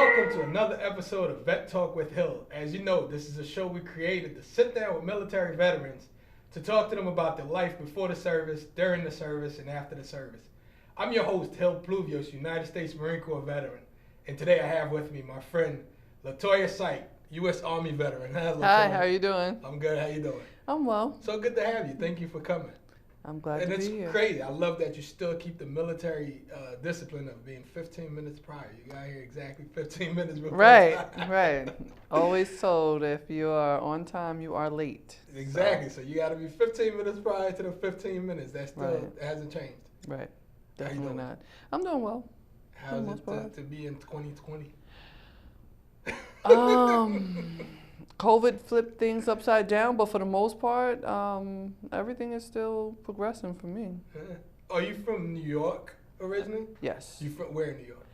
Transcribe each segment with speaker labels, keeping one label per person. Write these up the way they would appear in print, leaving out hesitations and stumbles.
Speaker 1: welcome to another episode of Vet Talk with Hill. As you know, this is a show we created to sit down with military veterans to talk to them about their life before the service, during the service, and after the service. I'm your host, Hill Pluvios, United States Marine Corps veteran, and today I have with me my friend Latoya Sykes, U.S. Army veteran.
Speaker 2: Hi, how are you doing?
Speaker 1: I'm good. How you doing?
Speaker 2: I'm well.
Speaker 1: So good to have you. Thank you for coming.
Speaker 2: I'm glad to be here.
Speaker 1: And it's crazy. I love that you still keep the military discipline of being 15 minutes prior. You got here exactly 15 minutes before time.
Speaker 2: Right. Always told if you are on time, you are late.
Speaker 1: Exactly. So you got to be 15 minutes prior to the 15 minutes. That still hasn't changed.
Speaker 2: Right. Definitely not. I'm doing well.
Speaker 1: How's it to be in 2020?
Speaker 2: COVID flipped things upside down, but for the most part, everything is still progressing for me.
Speaker 1: Yeah. Are you from New York originally?
Speaker 2: Yes.
Speaker 1: You from where in New York?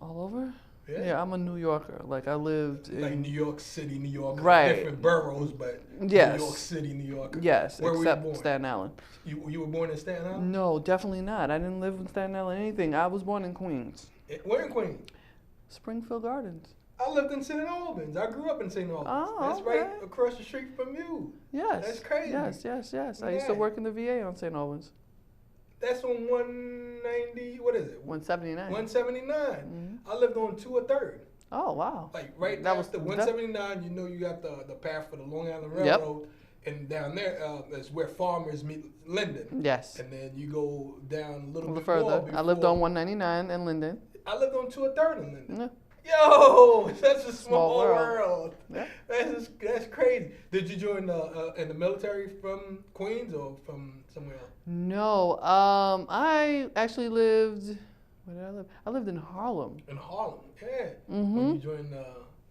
Speaker 2: All over?
Speaker 1: Yeah,
Speaker 2: I'm a New Yorker. Like I lived in
Speaker 1: like New York City, New York.
Speaker 2: Right.
Speaker 1: Different boroughs, but
Speaker 2: yes.
Speaker 1: New York City, New York.
Speaker 2: Yes,
Speaker 1: where
Speaker 2: except
Speaker 1: were you born?
Speaker 2: Staten Island.
Speaker 1: You were born in Staten Island?
Speaker 2: No, definitely not. I didn't live in Staten Island anything. I was born in Queens.
Speaker 1: Where in Queens?
Speaker 2: Springfield Gardens.
Speaker 1: I lived in St. Albans. I grew up in St. Albans.
Speaker 2: Oh,
Speaker 1: that's
Speaker 2: okay.
Speaker 1: right across the street from you.
Speaker 2: Yes.
Speaker 1: That's crazy.
Speaker 2: Yes. I used to work in the VA on St. Albans.
Speaker 1: That's on 190, what is it?
Speaker 2: 179.
Speaker 1: 179.
Speaker 2: Mm-hmm.
Speaker 1: I lived on 2 or 3rd.
Speaker 2: Oh, wow.
Speaker 1: Like right that was the 179, you know you got the path for the Long Island Railroad. Yep. And down there is where farmers meet Linden.
Speaker 2: Yes.
Speaker 1: And then you go down a little bit
Speaker 2: further.
Speaker 1: More
Speaker 2: I lived on 199 in Linden.
Speaker 1: I lived on 2 or 3rd in Linden.
Speaker 2: Yeah.
Speaker 1: Yo, that's a small world.
Speaker 2: Yeah.
Speaker 1: That's crazy. Did you join in the military from Queens or from somewhere else?
Speaker 2: No, I actually lived. Where did I live? I lived in Harlem.
Speaker 1: In Harlem, yeah.
Speaker 2: Mm-hmm.
Speaker 1: When you joined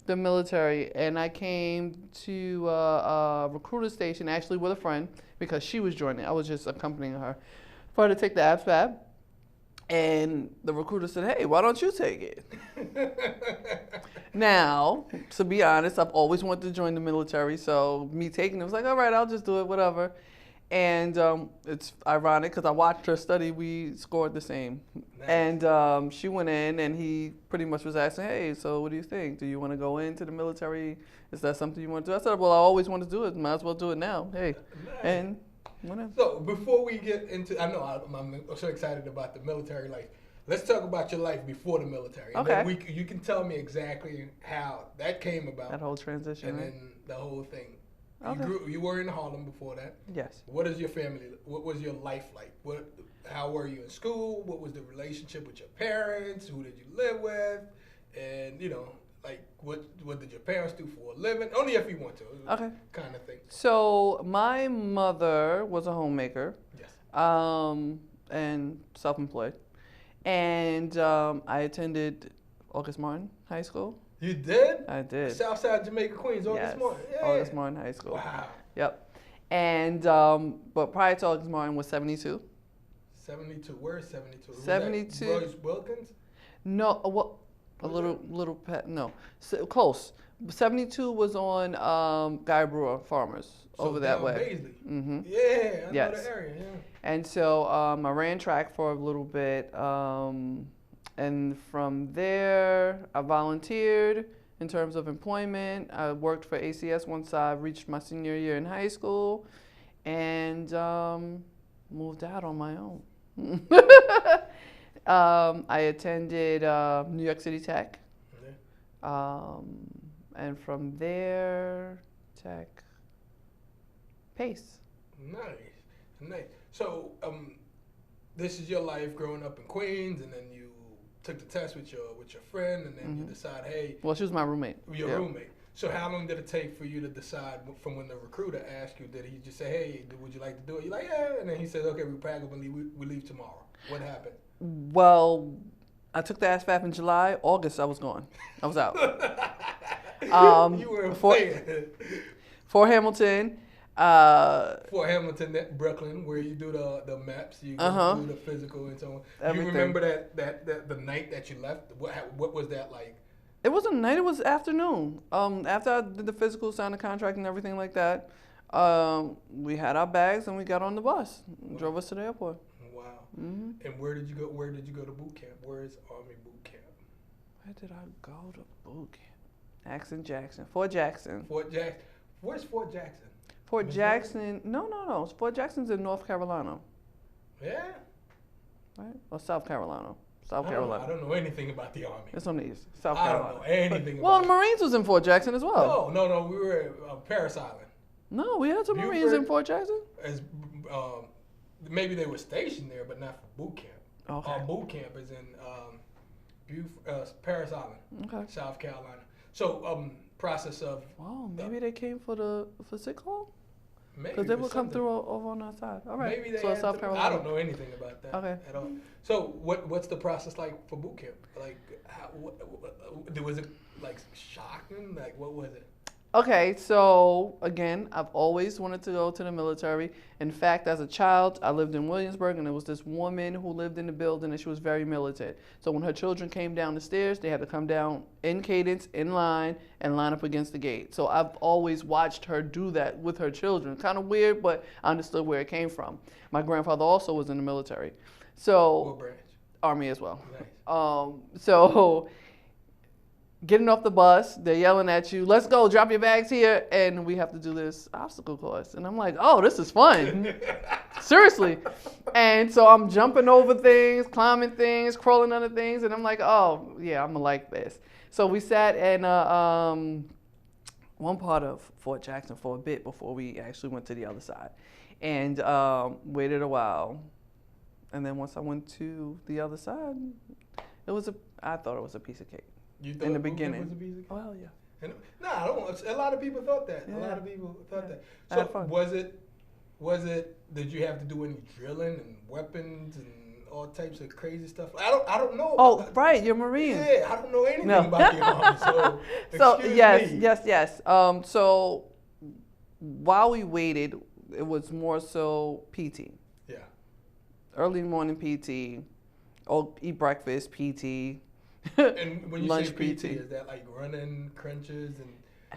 Speaker 2: the military, and I came to a recruiter station actually with a friend because she was joining. I was just accompanying her for her to take the ABSFAB. And the recruiter said, "Hey, why don't you take it?" Now, to be honest, I've always wanted to join the military, so me taking it was like, all right, I'll just do it, whatever. And it's ironic because I watched her study. We scored the same. Nice. And she went in, and he pretty much was asking, "Hey, so what do you think? Do you want to go into the military? Is that something you want to do?" I said, "Well, I always want to do it. Might as well do it now." Hey, nice. And whatever.
Speaker 1: So before we get into, I know I'm so excited about the military life. Let's talk about your life before the military. And
Speaker 2: okay.
Speaker 1: Then you can tell me exactly how that came about.
Speaker 2: That whole transition,
Speaker 1: and
Speaker 2: right?
Speaker 1: then the whole thing.
Speaker 2: Okay.
Speaker 1: You were in Harlem before that.
Speaker 2: Yes.
Speaker 1: What is your family? What was your life like? How were you in school? What was the relationship with your parents? Who did you live with? And like what did your parents do for a living? Only if you want to.
Speaker 2: Okay.
Speaker 1: Kind of thing.
Speaker 2: So my mother was a homemaker.
Speaker 1: Yes.
Speaker 2: And self-employed, and I attended August Martin High School.
Speaker 1: You did?
Speaker 2: I did.
Speaker 1: Southside Jamaica, Queens, August Martin. Yeah.
Speaker 2: August Martin High School.
Speaker 1: Wow.
Speaker 2: Yep. And but prior to August Martin was 72.
Speaker 1: 72. Where is 72?
Speaker 2: 72.
Speaker 1: Royce Wilkins?
Speaker 2: No. Well, little pet. No. So, close. 72 was on Guy Brewer Farmers over that way.
Speaker 1: Baisley.
Speaker 2: Mm-hmm.
Speaker 1: Yeah, I know the area. Yeah.
Speaker 2: And so I ran track for a little bit. And from there, I volunteered in terms of employment. I worked for ACS once I reached my senior year in high school, and moved out on my own. I attended New York City Tech, and from there, Pace.
Speaker 1: Nice. So this is your life growing up in Queens, and then you took the test with your friend, and then you decide, hey.
Speaker 2: Well, she was my roommate.
Speaker 1: Your roommate. So how long did it take for you to decide from when the recruiter asked you? Did he just say, hey, would you like to do it? You're like, yeah. And then he said, okay, we pack up and we leave tomorrow. What happened?
Speaker 2: Well, I took the ASVAB in July. August, I was gone. I was out.
Speaker 1: You were playing.
Speaker 2: For Hamilton.
Speaker 1: For Hamilton, Brooklyn, where you do the maps, you do the physical and so on. Everything. You remember that the night that you left? What was that like?
Speaker 2: It wasn't night. It was afternoon. After I did the physical, signed the contract, and everything like that, we had our bags and we got on the bus, and drove us to the airport.
Speaker 1: Wow. Mm-hmm. And where did you go? Where did you go to boot camp? Where is Army boot camp?
Speaker 2: Where did I go to boot camp? Jackson. Fort Jackson.
Speaker 1: Fort Jackson. Where's Fort Jackson?
Speaker 2: Fort
Speaker 1: Missouri?
Speaker 2: Jackson. No. Fort Jackson's in North Carolina.
Speaker 1: Yeah.
Speaker 2: Right? Or South Carolina.
Speaker 1: I don't know anything about the Army.
Speaker 2: It's on the east. South
Speaker 1: I
Speaker 2: Carolina.
Speaker 1: don't know anything
Speaker 2: Well,
Speaker 1: about
Speaker 2: the Marines was in Fort Jackson as well.
Speaker 1: No. We were at Paris Island.
Speaker 2: No, we had some
Speaker 1: Buford,
Speaker 2: Marines in Fort Jackson.
Speaker 1: Maybe they were stationed there, but not for boot camp.
Speaker 2: Okay.
Speaker 1: Our boot camp is in Paris Island,
Speaker 2: Okay.
Speaker 1: South Carolina. So, process of.
Speaker 2: Wow, maybe they came for sick call?
Speaker 1: Maybe
Speaker 2: Because they would come
Speaker 1: something.
Speaker 2: through over on that side. All right.
Speaker 1: Maybe they
Speaker 2: so
Speaker 1: had
Speaker 2: South
Speaker 1: to-
Speaker 2: Carolina.
Speaker 1: I don't know anything about that
Speaker 2: Okay.
Speaker 1: at all. So what's the process like for boot camp? Like, was it like shocking? Like, what was it?
Speaker 2: Okay, so again, I've always wanted to go to the military. In fact, as a child, I lived in Williamsburg, and there was this woman who lived in the building, and she was very militant. So when her children came down the stairs, they had to come down in cadence, in line, and line up against the gate. So I've always watched her do that with her children. Kind of weird, but I understood where it came from. My grandfather also was in the military. So
Speaker 1: What branch?
Speaker 2: Army as well.
Speaker 1: Nice.
Speaker 2: So getting off the bus, they're yelling at you, let's go, drop your bags here, and we have to do this obstacle course. And I'm like, oh, this is fun. Seriously. And so I'm jumping over things, climbing things, crawling under things, and I'm like, oh, yeah, I'm gonna like this. So we sat in one part of Fort Jackson for a bit before we actually went to the other side. And waited a while. And then once I went to the other side, I thought it was a piece of cake.
Speaker 1: You thought
Speaker 2: In the
Speaker 1: boot camp
Speaker 2: beginning.
Speaker 1: was a piece of cake?
Speaker 2: Oh, yeah.
Speaker 1: And, I don't. A lot of people thought that.
Speaker 2: Yeah.
Speaker 1: A lot of people thought that.
Speaker 2: I had
Speaker 1: So
Speaker 2: fun.
Speaker 1: was it? Did you have to do any drilling and weapons and all types of crazy stuff? I don't know.
Speaker 2: Oh, right, you're Marine.
Speaker 1: Yeah, I don't know anything
Speaker 2: No.
Speaker 1: about the Army. So,
Speaker 2: So
Speaker 1: excuse me.
Speaker 2: yes. So while we waited, it was more so PT.
Speaker 1: Yeah.
Speaker 2: Early morning PT, eat breakfast PT.
Speaker 1: And when you
Speaker 2: Lunch
Speaker 1: say PT, is that like running, crunches, and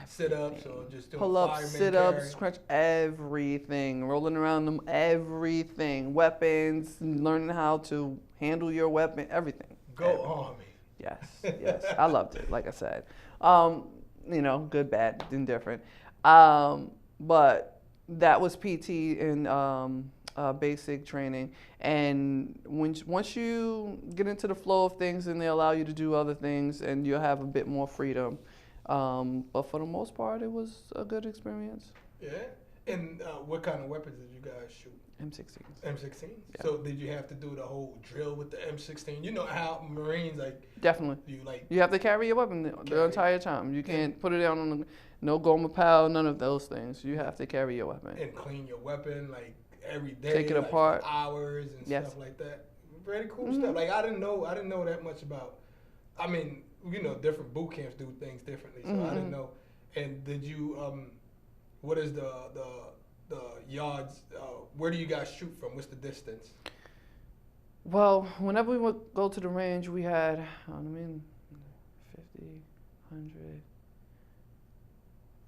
Speaker 1: sit-ups, or just doing
Speaker 2: Pull-ups,
Speaker 1: fireman
Speaker 2: sit-ups,
Speaker 1: carry?
Speaker 2: crunch, everything. Rolling around them, everything. Weapons, learning how to handle your weapon, everything.
Speaker 1: Go Army.
Speaker 2: Yes. I loved it, like I said. Good, bad, indifferent. But that was PT and basic training. And once you get into the flow of things, and they allow you to do other things, and you'll have a bit more freedom. But for the most part, it was a good experience.
Speaker 1: Yeah. And what kind of weapons did you guys shoot?
Speaker 2: M16s.
Speaker 1: M16s.
Speaker 2: Yeah.
Speaker 1: So did you have to do the whole drill with the M16? You know how Marines
Speaker 2: Definitely. You have to carry your weapon the entire time. You can't put it down on no Goma Pal, none of those things. You have to carry your weapon.
Speaker 1: and clean your weapon like every day.
Speaker 2: Take it
Speaker 1: like,
Speaker 2: apart.
Speaker 1: for hours and
Speaker 2: Yes.
Speaker 1: stuff like that. Very cool stuff. Like I didn't know that much about. I mean, different boot camps do things differently, so I didn't know. And did you? What is the yards? Where do you guys shoot from? What's the distance?
Speaker 2: Well, whenever we would go to the range, we had, 50, 100,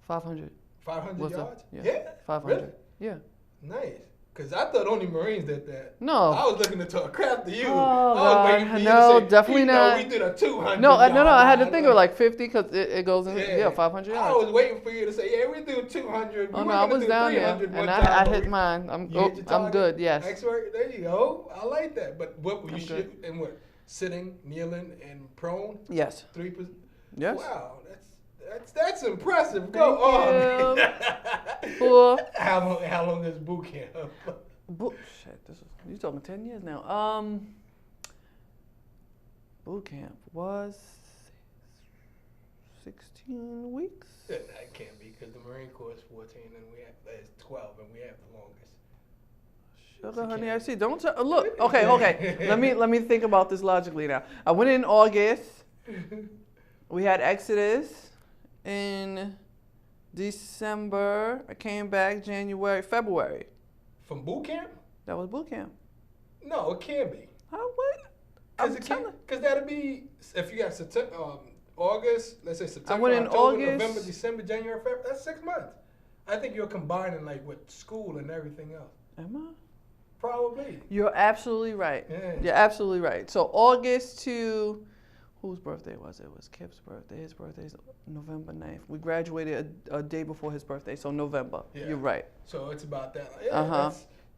Speaker 2: 500.
Speaker 1: 500
Speaker 2: What's
Speaker 1: yards?
Speaker 2: that? Yeah. 500.
Speaker 1: Really?
Speaker 2: Yeah.
Speaker 1: Nice. Because I thought only Marines did that.
Speaker 2: No.
Speaker 1: I was looking to talk crap to you.
Speaker 2: Oh,
Speaker 1: I was
Speaker 2: God.
Speaker 1: waiting for you
Speaker 2: No,
Speaker 1: to say,
Speaker 2: definitely not.
Speaker 1: We did a 200
Speaker 2: No, I had to
Speaker 1: yard
Speaker 2: think
Speaker 1: line.
Speaker 2: of like 50 because it goes in, 500
Speaker 1: I
Speaker 2: yards.
Speaker 1: was waiting for you to say, yeah, we do 200.
Speaker 2: Oh,
Speaker 1: We
Speaker 2: no,
Speaker 1: were
Speaker 2: I
Speaker 1: gonna
Speaker 2: was
Speaker 1: do
Speaker 2: down there,
Speaker 1: 300
Speaker 2: and
Speaker 1: one
Speaker 2: I
Speaker 1: time, but
Speaker 2: hit mine. I'm
Speaker 1: you hit your target?
Speaker 2: good, yes.
Speaker 1: Expert, there you go. I like that. But what were you
Speaker 2: I'm good.
Speaker 1: shooting and what? Sitting, kneeling, and prone?
Speaker 2: Yes.
Speaker 1: 3%?
Speaker 2: Yes.
Speaker 1: Wow, that's impressive. Go on.
Speaker 2: Cool.
Speaker 1: How long is boot camp?
Speaker 2: Shit, you talking 10 years now. Boot camp was 16 weeks.
Speaker 1: That can't be because the Marine Corps is 14 and it's 12 and we have the longest.
Speaker 2: Sugar, honey, I see. Don't look. Okay. Let me think about this logically now. I went in August. We had Exodus in December. I came back February.
Speaker 1: From boot camp?
Speaker 2: That was boot camp.
Speaker 1: No, it can be. Because that'll be, if you got September, August, let's say September,
Speaker 2: I went in
Speaker 1: October,
Speaker 2: August.
Speaker 1: November, December, January, February, that's 6 months. I think you're combining like with school and everything else.
Speaker 2: Am I?
Speaker 1: Probably.
Speaker 2: You're absolutely right.
Speaker 1: Yeah.
Speaker 2: You're absolutely right. So August to whose birthday was it? It was Kip's birthday. His birthday's November 9th. We graduated a day before his birthday, so November.
Speaker 1: Yeah.
Speaker 2: You're right.
Speaker 1: So it's about that. Yeah,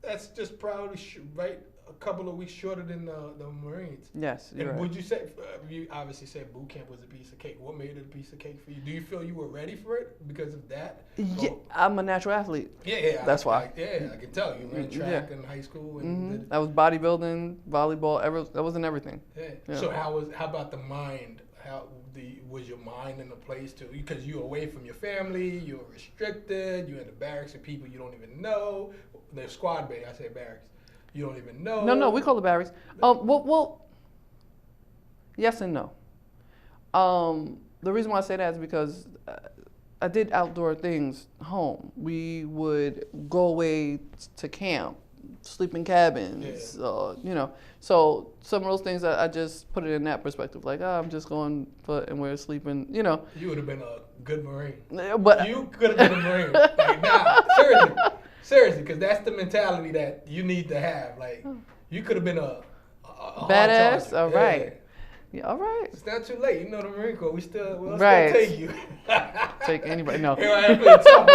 Speaker 1: that's just probably right a couple of weeks shorter than the Marines.
Speaker 2: Yes, you're
Speaker 1: and
Speaker 2: right.
Speaker 1: would you say, you obviously said boot camp was a piece of cake. What made it a piece of cake for you? Do you feel you were ready for it because of that?
Speaker 2: Yeah, I'm a natural athlete.
Speaker 1: Yeah.
Speaker 2: That's why.
Speaker 1: I can tell you ran track in high school. And
Speaker 2: I was bodybuilding, volleyball. That was in everything.
Speaker 1: Yeah. So how about the mind? Was your mind in a place to, because you're away from your family, you're restricted, you're in the barracks with people you don't even know. The squad bay, I say barracks. You don't even know.
Speaker 2: No, we call it barracks. Well, yes and no. The reason why I say that is because I did outdoor things home. We would go away to camp, sleep in cabins, So some of those things, I just put it in that perspective. Like, I'm just going and we're sleeping,
Speaker 1: You would have been a good Marine.
Speaker 2: But
Speaker 1: you could have been a Marine. Like, nah, seriously, because that's the mentality that you need to have. Like, you could have been a
Speaker 2: badass.
Speaker 1: All
Speaker 2: right. Yeah, all right.
Speaker 1: It's not too late. You know the Marine Corps. We'll still take you.
Speaker 2: Take anybody. No.
Speaker 1: Here I am playing top.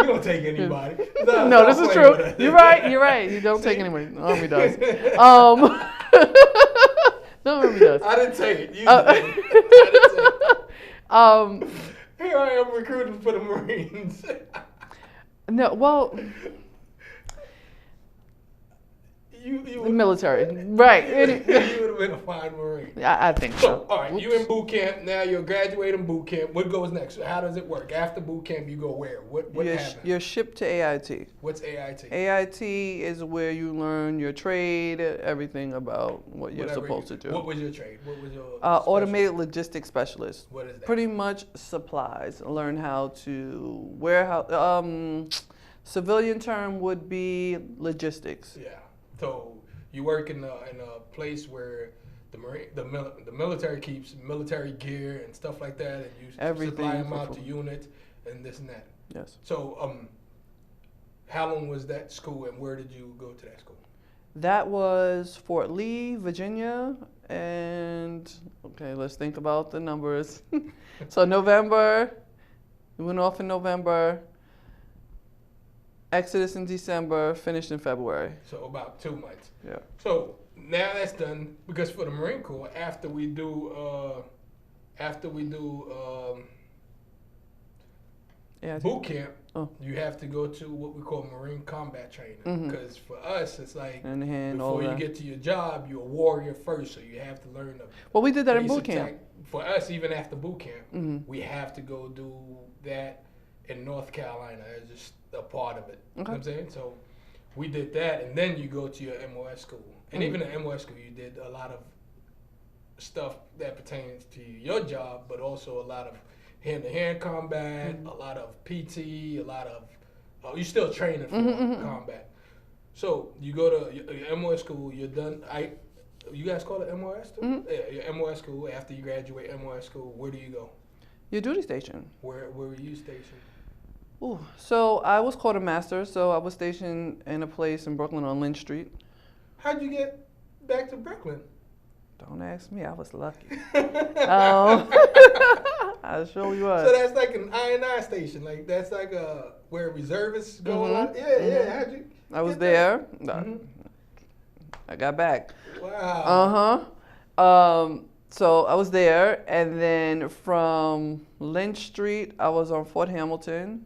Speaker 1: We don't take anybody.
Speaker 2: No, this is true. You're right. You don't take anybody. The Army does. The Army does.
Speaker 1: I didn't take it. You did. I didn't take it. Here I am recruiting for the Marines.
Speaker 2: No, well.
Speaker 1: You
Speaker 2: military, right?
Speaker 1: You would have been a fine Marine.
Speaker 2: I think so.
Speaker 1: All right, you in boot camp now. You're graduating boot camp. What goes next? How does it work? After boot camp, you go where? What happens?
Speaker 2: You're shipped to AIT.
Speaker 1: What's AIT?
Speaker 2: AIT is where you learn your trade, everything about what you're supposed to do.
Speaker 1: What was your trade? What was your
Speaker 2: automated logistics specialist?
Speaker 1: What is that?
Speaker 2: Pretty much supplies. Learn how to warehouse. Civilian term would be logistics.
Speaker 1: Yeah. So you work in a place where the military keeps military gear and stuff like that, and you supply them out to units and this and that.
Speaker 2: Yes.
Speaker 1: So how long was that school, and where did you go to that school?
Speaker 2: That was Fort Lee, Virginia, and let's think about the numbers. So November, we went off in November. Exodus in December, finished in February.
Speaker 1: So about 2 months.
Speaker 2: Yeah.
Speaker 1: So now that's done, because for the Marine Corps, after we do boot camp, you have to go to what we call Marine combat training. Because for us, it's like before you get to your job, you're a warrior first, so you have to learn the.
Speaker 2: Well, we did that in boot camp.
Speaker 1: For us, even after boot camp, we have to go do that in North Carolina as just a part of it. You know what I'm saying? So we did that, and then you go to your MOS school. And even at MOS school, you did a lot of stuff that pertains to your job, but also a lot of hand-to-hand combat, a lot of PT, a lot of, you're still training for combat. So you go to your MOS school, you're done. You guys call it MOS too? Yeah, your MOS school. After you graduate MOS school, where do you go?
Speaker 2: Your duty station.
Speaker 1: Where were you stationed?
Speaker 2: Ooh, so I was quartermaster, so I was stationed in a place in Brooklyn on Lynch Street.
Speaker 1: How'd you get back to Brooklyn?
Speaker 2: Don't ask me, I was lucky. I sure you was.
Speaker 1: So that's like an I&I station, like that's like where reservists go. Yeah. How'd you?
Speaker 2: I was there. I got back.
Speaker 1: Wow.
Speaker 2: So I was there, and then from Lynch Street, I was on Fort Hamilton.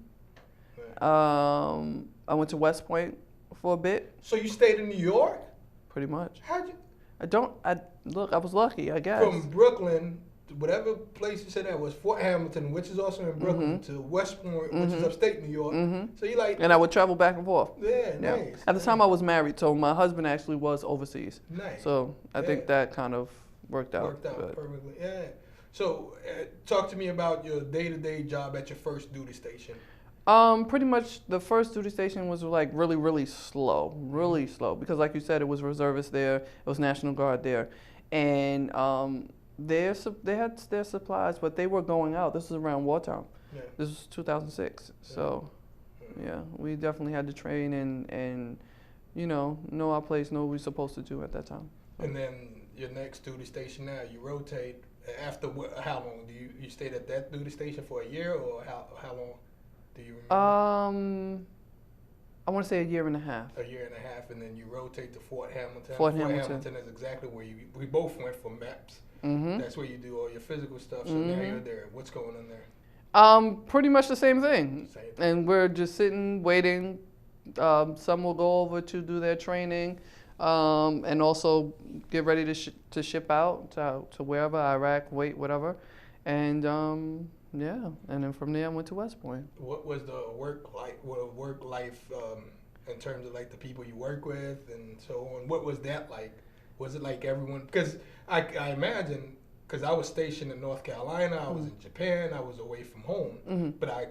Speaker 2: I went to West Point for a bit.
Speaker 1: So you stayed in New York?
Speaker 2: Pretty much.
Speaker 1: How'd you?
Speaker 2: I was lucky, I guess.
Speaker 1: From Brooklyn, whatever place you said that was, Fort Hamilton, which is also in Brooklyn, to West Point, which is upstate New York. So you like.
Speaker 2: And I would travel back and forth.
Speaker 1: Yeah, nice.
Speaker 2: At the time I was married, so my husband actually was overseas.
Speaker 1: Nice.
Speaker 2: So I think that kind of worked out.
Speaker 1: Worked out perfectly, yeah. So talk to me about your day-to-day job at your first duty station.
Speaker 2: Pretty much the first duty station was like really slow, because like you said, it was reservists there, it was National Guard there, and they had their supplies, but they were going out. This was around wartime. Yeah. This was 2006, so yeah, we definitely had to train and know our place, know what we're supposed to do at that time.
Speaker 1: And then your next duty station now, you rotate After how long do you stayed at that duty station for a year, or how long do you remember?
Speaker 2: I want to say a year and a half.
Speaker 1: A year and a half, and then you rotate to Fort Hamilton.
Speaker 2: Fort Hamilton
Speaker 1: Hamilton is exactly where we both went for MEPS.
Speaker 2: Mm-hmm.
Speaker 1: That's where you do all your physical stuff. So
Speaker 2: Mm-hmm.
Speaker 1: now you're there. What's going on there?
Speaker 2: Pretty much the same thing.
Speaker 1: Same thing.
Speaker 2: And we're just sitting, waiting. Some will go over to do their training, and also get ready to ship out to wherever, Iraq, Kuwait, whatever. And yeah, and then from there I went to West Point.
Speaker 1: What was the work life in terms of like the people you work with and so on? What was that like? Was it like everyone? Because I imagine, because I was stationed in North Carolina, I was in Japan, I was away from home. But I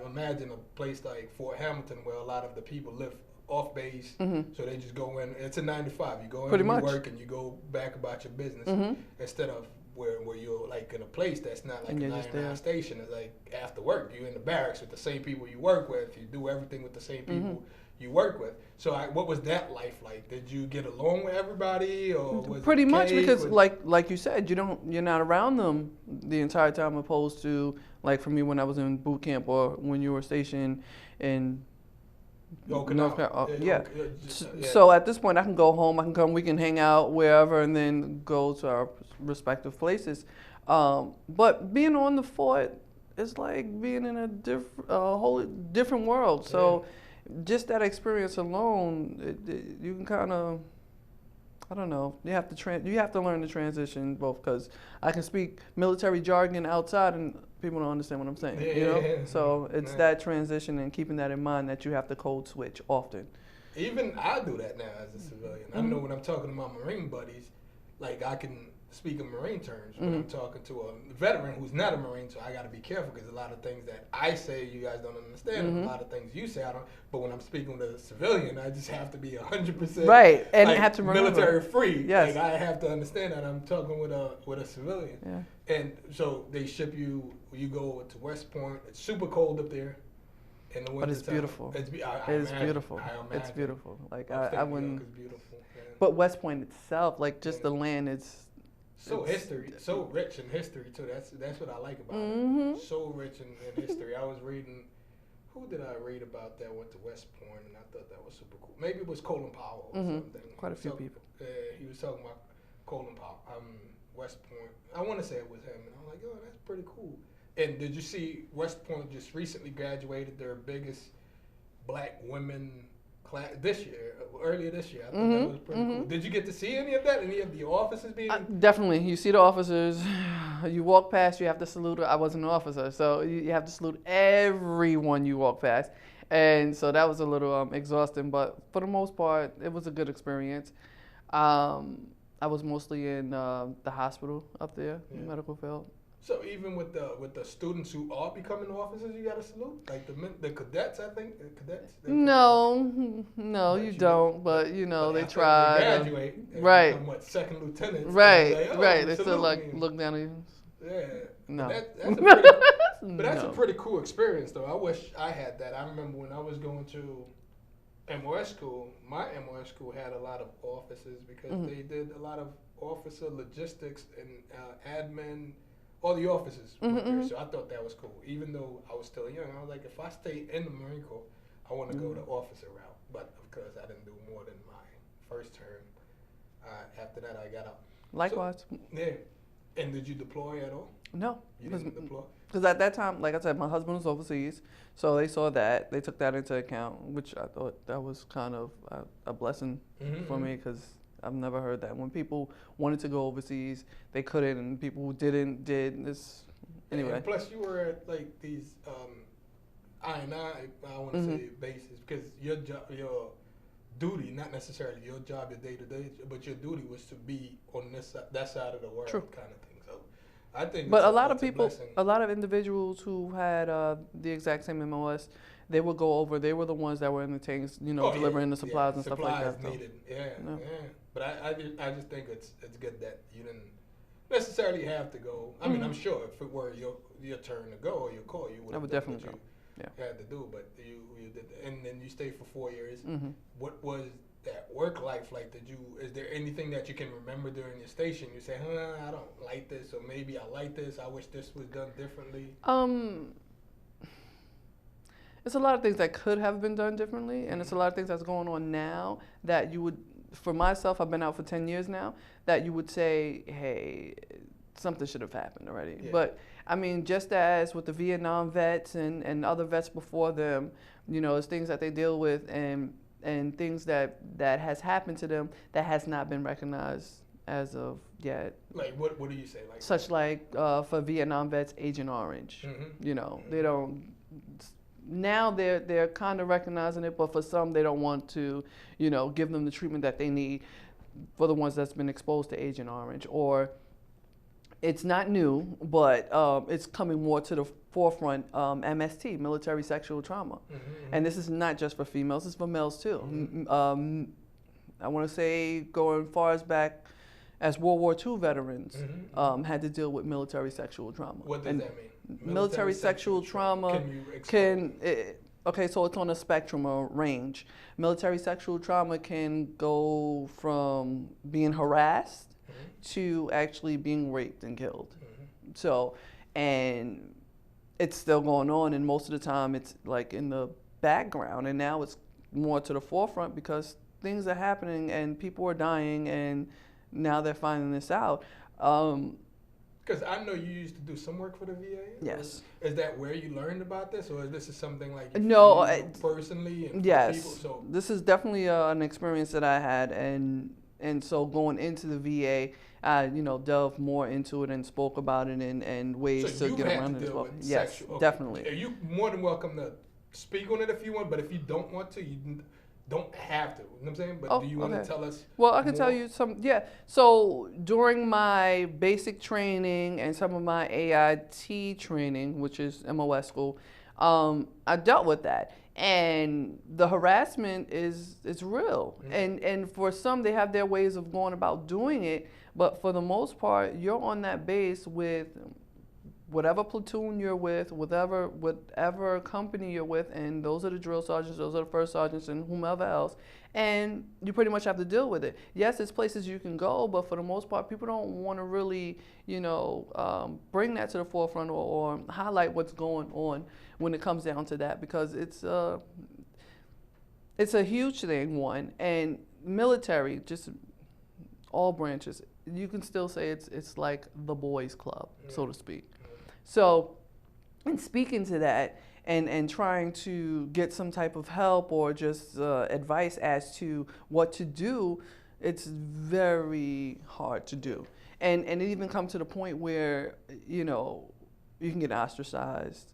Speaker 1: imagine a place like Fort Hamilton where a lot of the people live off base, so they just go in. It's a 9 to 5. You go in, you work, and you go back about your business instead of where you're like in a place that's not like a 9-to-9 station. It's like after work, you're in the barracks with the same people you work with. You do everything with the same people you work with. So what was that life like? Did you get along with everybody, or was
Speaker 2: pretty
Speaker 1: it
Speaker 2: much
Speaker 1: cake,
Speaker 2: because like you said, you're not around them the entire time, opposed to like for me when I was in boot camp or when you were stationed in North Carolina. So at this point, I can go home. I can come. We can hang out wherever, and then go to our respective places. But being on the fort is like being in a whole different world. So just that experience alone, you can kind of, I don't know. You have to learn the transition both, because I can speak military jargon outside and people don't understand what I'm saying. You know? So it's that transition and keeping that in mind that you have to code switch often.
Speaker 1: Even I do that now as a civilian. I know when I'm talking to my Marine buddies, like I can speak in Marine terms. When I'm talking to a veteran who's not a Marine, so I got to be careful because a lot of things that I say you guys don't understand, and a lot of things you say I don't. But when I'm speaking with a civilian, I just have to be 100%
Speaker 2: right, and
Speaker 1: like,
Speaker 2: have to remember
Speaker 1: military free.
Speaker 2: Yes,
Speaker 1: like I have to understand that I'm talking with a civilian.
Speaker 2: Yeah.
Speaker 1: And so they ship you. You go to West Point. It's super cold up there. In the winter
Speaker 2: but it's
Speaker 1: time.
Speaker 2: beautiful.
Speaker 1: It's
Speaker 2: beautiful. It's beautiful. Like I wouldn't.
Speaker 1: It's beautiful. Yeah.
Speaker 2: But West Point itself, like just the land, it's
Speaker 1: so rich in history too. That's what I like about it. So rich in history. I was reading. Who did I read about that went to West Point, and I thought that was super cool. Maybe it was Colin Powell or something.
Speaker 2: Quite a few people.
Speaker 1: He was talking about Colin Powell. West Point. I want to say it was him, and I'm like, oh, that's pretty cool. And did you see West Point just recently graduated their biggest black women class earlier this year? I thought that was pretty cool. Did you get to see any of that? Any of the officers being?
Speaker 2: Definitely. You see the officers. You walk past, you have to salute. I wasn't an officer, so you have to salute everyone you walk past. And so that was a little exhausting, but for the most part, it was a good experience. I was mostly in the hospital up there, in the medical field.
Speaker 1: So even with the students who are becoming officers, you got to salute, like the cadets. I think the cadets.
Speaker 2: No, you don't. But you know they try.
Speaker 1: They graduate. And
Speaker 2: right.
Speaker 1: become, what, second lieutenants?
Speaker 2: Right.
Speaker 1: Like, oh,
Speaker 2: right. They still like look down at you.
Speaker 1: Yeah.
Speaker 2: No.
Speaker 1: But that's a pretty cool experience, though. I wish I had that. I remember when I was going to MOS school. My MOS school had a lot of officers because they did a lot of officer logistics and admin. All the officers were there, so I thought that was cool. Even though I was still young, I was like, if I stay in the Marine Corps, I want to go the officer route. But of course, I didn't do more than my first term. After that, I got out.
Speaker 2: Likewise.
Speaker 1: So, yeah. And did you deploy at all?
Speaker 2: No.
Speaker 1: You didn't deploy?
Speaker 2: Because at that time, like I said, my husband was overseas, so they saw that. They took that into account, which I thought that was kind of a blessing for me, because I've never heard that. When people wanted to go overseas, they couldn't, and people who did. This anyway.
Speaker 1: And plus, you were at like these I want to say bases, because your duty, not necessarily your job, your day to day, but your duty was to be on that side of the world, kind of thing. So I think.
Speaker 2: But a lot of people, a lot of individuals who had the exact same MOS, they would go over. They were the ones that were in the tanks, delivering the supplies and stuff like that.
Speaker 1: Supplies needed, yeah. But I just think it's good that you didn't necessarily have to go. I mean, I'm sure if it were your turn to go or your call, you would have
Speaker 2: definitely go.
Speaker 1: You had to do, but you did, and then you stayed for 4 years. What was that work life like? Is there anything that you can remember during your station? You say, I don't like this, or maybe I like this. I wish this was done differently.
Speaker 2: It's a lot of things that could have been done differently, and it's a lot of things that's going on now that you would, for myself, I've been out for 10 years now, that you would say, hey, something should have happened already.
Speaker 1: Yeah.
Speaker 2: But I mean, just as with the Vietnam vets and other vets before them, you know, it's things that they deal with and things that has happened to them that has not been recognized as of yet.
Speaker 1: Like what do you say? Like
Speaker 2: such like for Vietnam vets, Agent Orange. You know, they don't. Now they're kind of recognizing it, but for some they don't want to, you know, give them the treatment that they need for the ones that's been exposed to Agent Orange. Or it's not new, but it's coming more to the forefront. MST, military sexual trauma, and this is not just for females; it's for males too. I want to say going far as back as World War II veterans had to deal with military sexual trauma.
Speaker 1: What does that mean?
Speaker 2: Military sexual trauma okay, so it's on a spectrum or range. Military sexual trauma can go from being harassed to actually being raped and killed. So, and it's still going on, and most of the time it's like in the background, and now it's more to the forefront because things are happening and people are dying, and now they're finding this out.
Speaker 1: Because I know you used to do some work for the VA.
Speaker 2: Yes.
Speaker 1: Is that where you learned about this, or is this something like you personally? And
Speaker 2: yes.
Speaker 1: People, so
Speaker 2: this is definitely an experience that I had, and so going into the VA, I delved more into it and spoke about it and ways to get around it as well. Yes, definitely.
Speaker 1: Are you more than welcome to speak on it if you want, but if you don't want to, you don't have to. You know what I'm saying? But do you want to tell us?
Speaker 2: Well, I can tell you some. Yeah. So during my basic training and some of my AIT training, which is MOS school, I dealt with that. And the harassment is real. And for some, they have their ways of going about doing it. But for the most part, you're on that base with whatever platoon you're with, whatever company you're with, and those are the drill sergeants, those are the first sergeants, and whomever else, and you pretty much have to deal with it. Yes, there's places you can go, but for the most part, people don't want to really, bring that to the forefront or highlight what's going on when it comes down to that, because it's a huge thing, one, and military, just all branches, you can still say it's like the boys' club, so to speak. So, in speaking to that and trying to get some type of help or just advice as to what to do, it's very hard to do. And it even comes to the point where, you can get ostracized,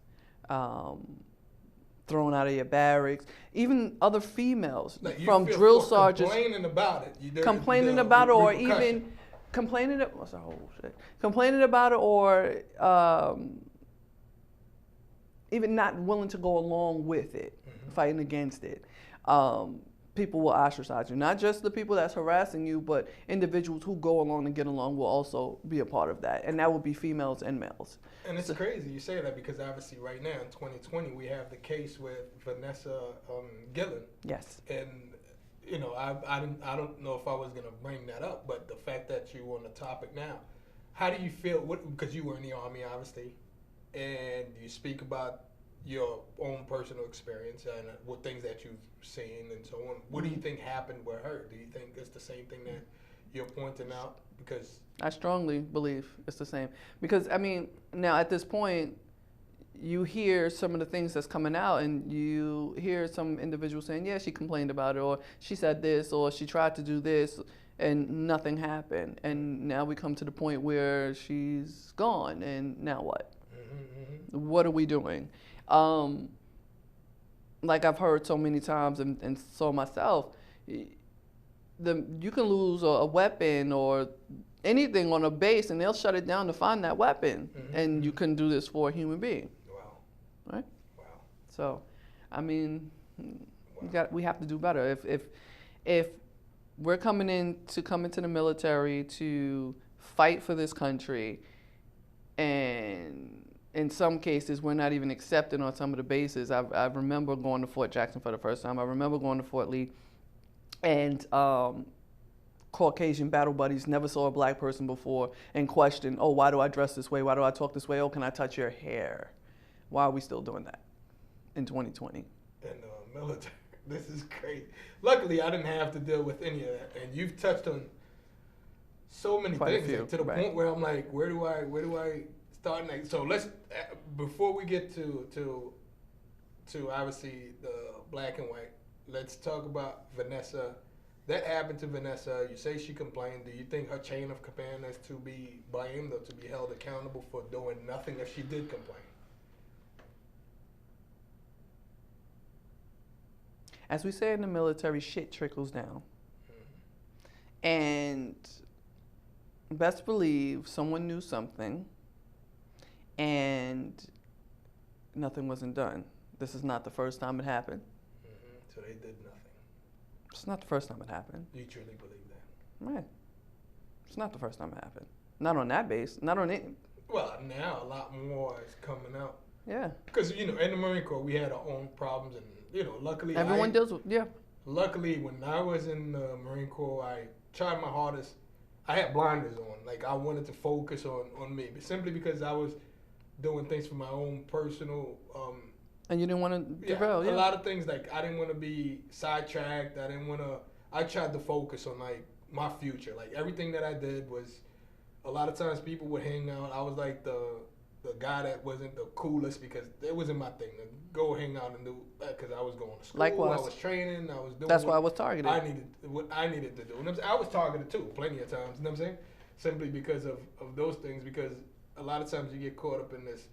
Speaker 2: thrown out of your barracks, even other females from drill sergeants.
Speaker 1: Complaining about it.
Speaker 2: Complaining about it, or even complaining about it, or even not willing to go along with it, fighting against it. People will ostracize you. Not just the people that's harassing you, but individuals who go along and get along will also be a part of that. And that would be females and males.
Speaker 1: And it's crazy you say that, because obviously right now in 2020 we have the case with Vanessa Gillen.
Speaker 2: Yes.
Speaker 1: And I don't know if I was gonna bring that up, but the fact that you're on the topic now, how do you feel? Because you were in the Army, obviously, and you speak about your own personal experience and what things that you've seen and so on. What do you think happened with her? Do you think it's the same thing that you're pointing out? Because
Speaker 2: I strongly believe it's the same. Because now at this point, you hear some of the things that's coming out, and you hear some individuals saying, yeah, she complained about it, or she said this, or she tried to do this, and nothing happened. And now we come to the point where she's gone, and now what? What are we doing? Like I've heard so many times, and so myself, you can lose a weapon or anything on a base, and they'll shut it down to find that weapon, and you couldn't do this for a human being. Right?
Speaker 1: Wow.
Speaker 2: So, we have to do better. If we're coming into the military to fight for this country, and in some cases we're not even accepted on some of the bases. I remember going to Fort Jackson for the first time. I remember going to Fort Lee. and Caucasian battle buddies never saw a black person before and questioned, oh, why do I dress this way? Why do I talk this way? Oh, can I touch your hair? Why are we still doing that in 2020?
Speaker 1: In the military, this is crazy. Luckily, I didn't have to deal with any of that, and you've touched on so many
Speaker 2: Quite a
Speaker 1: things
Speaker 2: few,
Speaker 1: like, to the
Speaker 2: right.
Speaker 1: point where I'm like, where do I start next? So let's before we get to obviously the black and white, let's talk about Vanessa. That happened to Vanessa. You say she complained. Do you think her chain of command is to be blamed or to be held accountable for doing nothing if she did complain?
Speaker 2: As we say in the military, shit trickles down. And best believe someone knew something and nothing wasn't done. This is not the first time it happened.
Speaker 1: So they did nothing.
Speaker 2: It's not the first time it happened.
Speaker 1: Do you truly believe that?
Speaker 2: Right. It's not the first time it happened. Not on that base. Not on it.
Speaker 1: Well, now a lot more is coming out.
Speaker 2: Yeah.
Speaker 1: Because, in the Marine Corps, we had our own problems. And, luckily,
Speaker 2: Everyone deals with, yeah.
Speaker 1: Luckily, when I was in the Marine Corps, I tried my hardest. I had blinders on. Like, I wanted to focus on me. But simply because I was doing things for my own personal...
Speaker 2: and you didn't want to derail,
Speaker 1: A lot of things, like, I didn't want to be sidetracked. I tried to focus on, like, my future. Like, everything that I did was... A lot of times people would hang out. I was, like, the guy that wasn't the coolest because it wasn't my thing to go hang out and do that because I was going to school.
Speaker 2: Likewise.
Speaker 1: I was training. I was doing
Speaker 2: That's why I was targeted.
Speaker 1: what I needed to do. And I was targeted too, plenty of times. You know what I'm saying? Simply because of those things. Because a lot of times you get caught up in this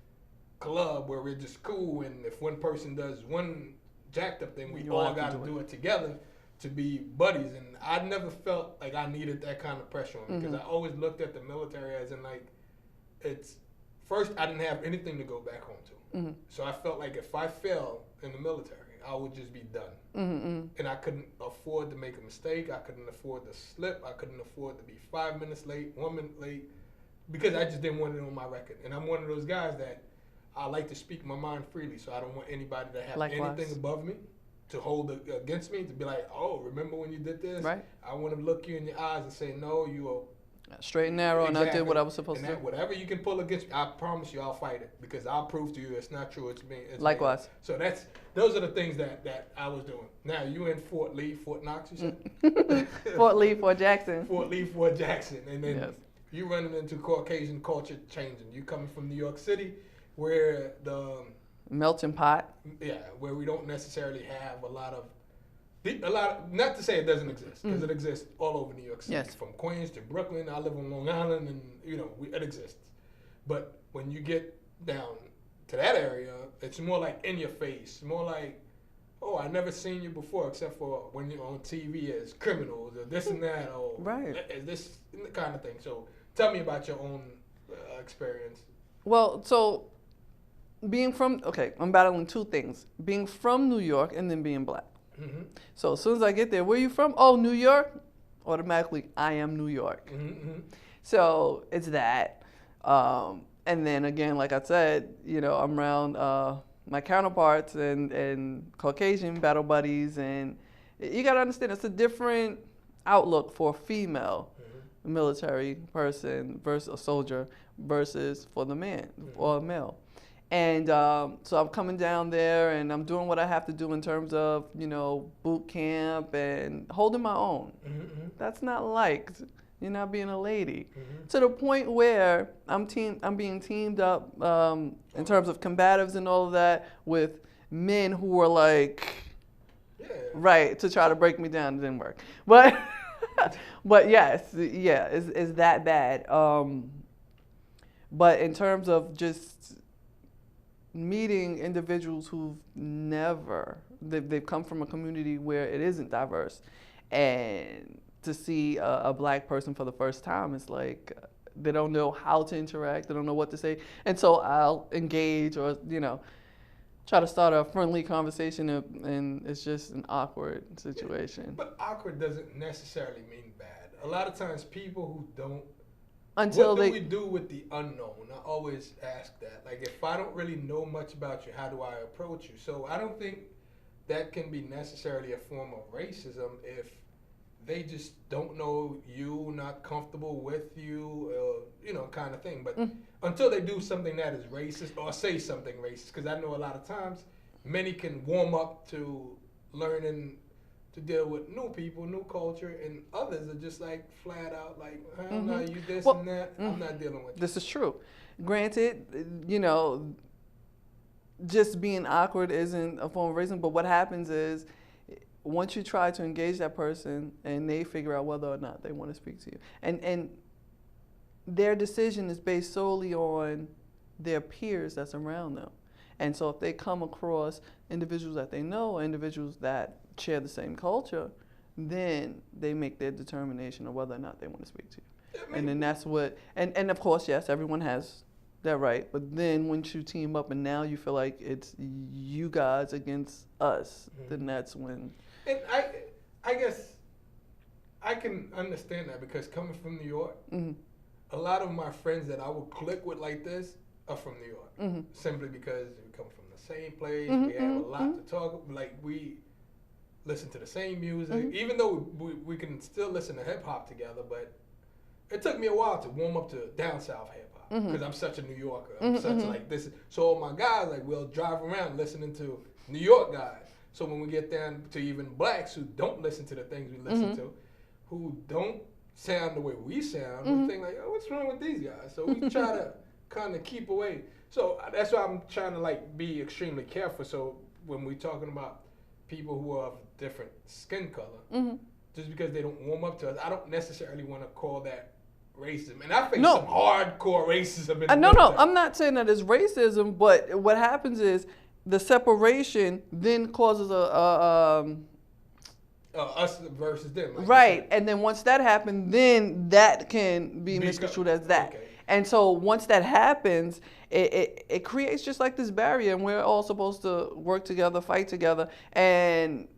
Speaker 1: club where we're just cool, and if one person does one jacked up thing, we all got to do it together to be buddies. And I never felt like I needed that kind of pressure on me because I always looked at the military as in like it's. First, I didn't have anything to go back home to. So I felt like if I fell in the military, I would just be done. And I couldn't afford to make a mistake. I couldn't afford to slip. I couldn't afford to be 5 minutes late, 1 minute late, because I just didn't want it on my record. And I'm one of those guys that I like to speak my mind freely, so I don't want anybody to have anything above me to hold against me, to be like, oh, remember when you did this?
Speaker 2: Right.
Speaker 1: I want to look you in your eyes and say, no, you are
Speaker 2: straight and narrow, and I did what I was supposed to do.
Speaker 1: Whatever you can pull against me, I promise you I'll fight it because I'll prove to you it's not true. It's me.
Speaker 2: Likewise.
Speaker 1: So those are the things that I was doing. Now you in Fort Lee, Fort Knox, you said?
Speaker 2: Fort Lee, Fort Jackson.
Speaker 1: Fort Lee, Fort Jackson, and then you running into Caucasian culture changing. You coming from New York City, where the
Speaker 2: melting pot.
Speaker 1: Yeah, where we don't necessarily have a lot of. Not to say it doesn't exist, because it exists all over New York City.
Speaker 2: Yes.
Speaker 1: From Queens to Brooklyn, I live on Long Island, and it exists. But when you get down to that area, it's more like in your face, more like, oh, I never seen you before, except for when you're on TV as criminals or this and that, or this kind of thing. So tell me about your own experience.
Speaker 2: Well, so I'm battling two things: being from New York and then being black. So as soon as I get there, where are you from? Oh, New York. Automatically, I am New York. So it's that. And then again, like I said, I'm around my counterparts and Caucasian battle buddies, and you got to understand it's a different outlook for a female military person versus a soldier versus for the man or a male. And so I'm coming down there and I'm doing what I have to do in terms of, boot camp and holding my own. That's not liked. You're not being a lady. To the point where I'm being teamed up in terms of combatives and all of that with men who were like, right, to try to break me down. It didn't work. But yes, it's that bad. But in terms of just meeting individuals who've they've come from a community where it isn't diverse, and to see a black person for the first time, it's like they don't know how to interact, they don't know what to say, and so I'll engage or try to start a friendly conversation, and it's just an awkward situation.
Speaker 1: But awkward doesn't necessarily mean bad. A lot of times people who don't what do we do with the unknown? I always ask that. Like, if I don't really know much about you, how do I approach you? So I don't think that can be necessarily a form of racism if they just don't know you, not comfortable with you, kind of thing. But until they do something that is racist or say something racist, because I know a lot of times many can warm up to learning to deal with new people, new culture, and others are just like flat out like, I'm not you this and that. I'm not dealing with you.
Speaker 2: This is true. Granted, just being awkward isn't a form of racism, but what happens is once you try to engage that person and they figure out whether or not they want to speak to you, and their decision is based solely on their peers that's around them. And so if they come across individuals that they know, or individuals that share the same culture, then they make their determination of whether or not they want to speak to you. And then that's what, and of course, yes, everyone has that right, but then once you team up and now you feel like it's you guys against us, then that's when.
Speaker 1: And I guess I can understand that, because coming from New York, a lot of my friends that I would click with like this are from New York, simply because we come from the same place, we have a lot to talk, like we listen to the same music, even though we can still listen to hip hop together, but it took me a while to warm up to down south hip hop, because I'm such a New Yorker. I'm such like this. So all my guys, like, we'll drive around listening to New York guys. So when we get down to even blacks who don't listen to the things we listen to, who don't sound the way we sound, we think like, oh, what's wrong with these guys? So we try to kind of keep away. So that's why I'm trying to like be extremely careful. So when we're talking about people who are of different skin color, just because they don't warm up to us, I don't necessarily want to call that racism. And I think some hardcore racism in the
Speaker 2: No, I'm not saying that it's racism, but what happens is the separation then causes
Speaker 1: us versus them. Like
Speaker 2: right, and then once that happens, then that can be misconstrued as that. Okay. And so once that happens, it creates just like this barrier, and we're all supposed to work together, fight together, and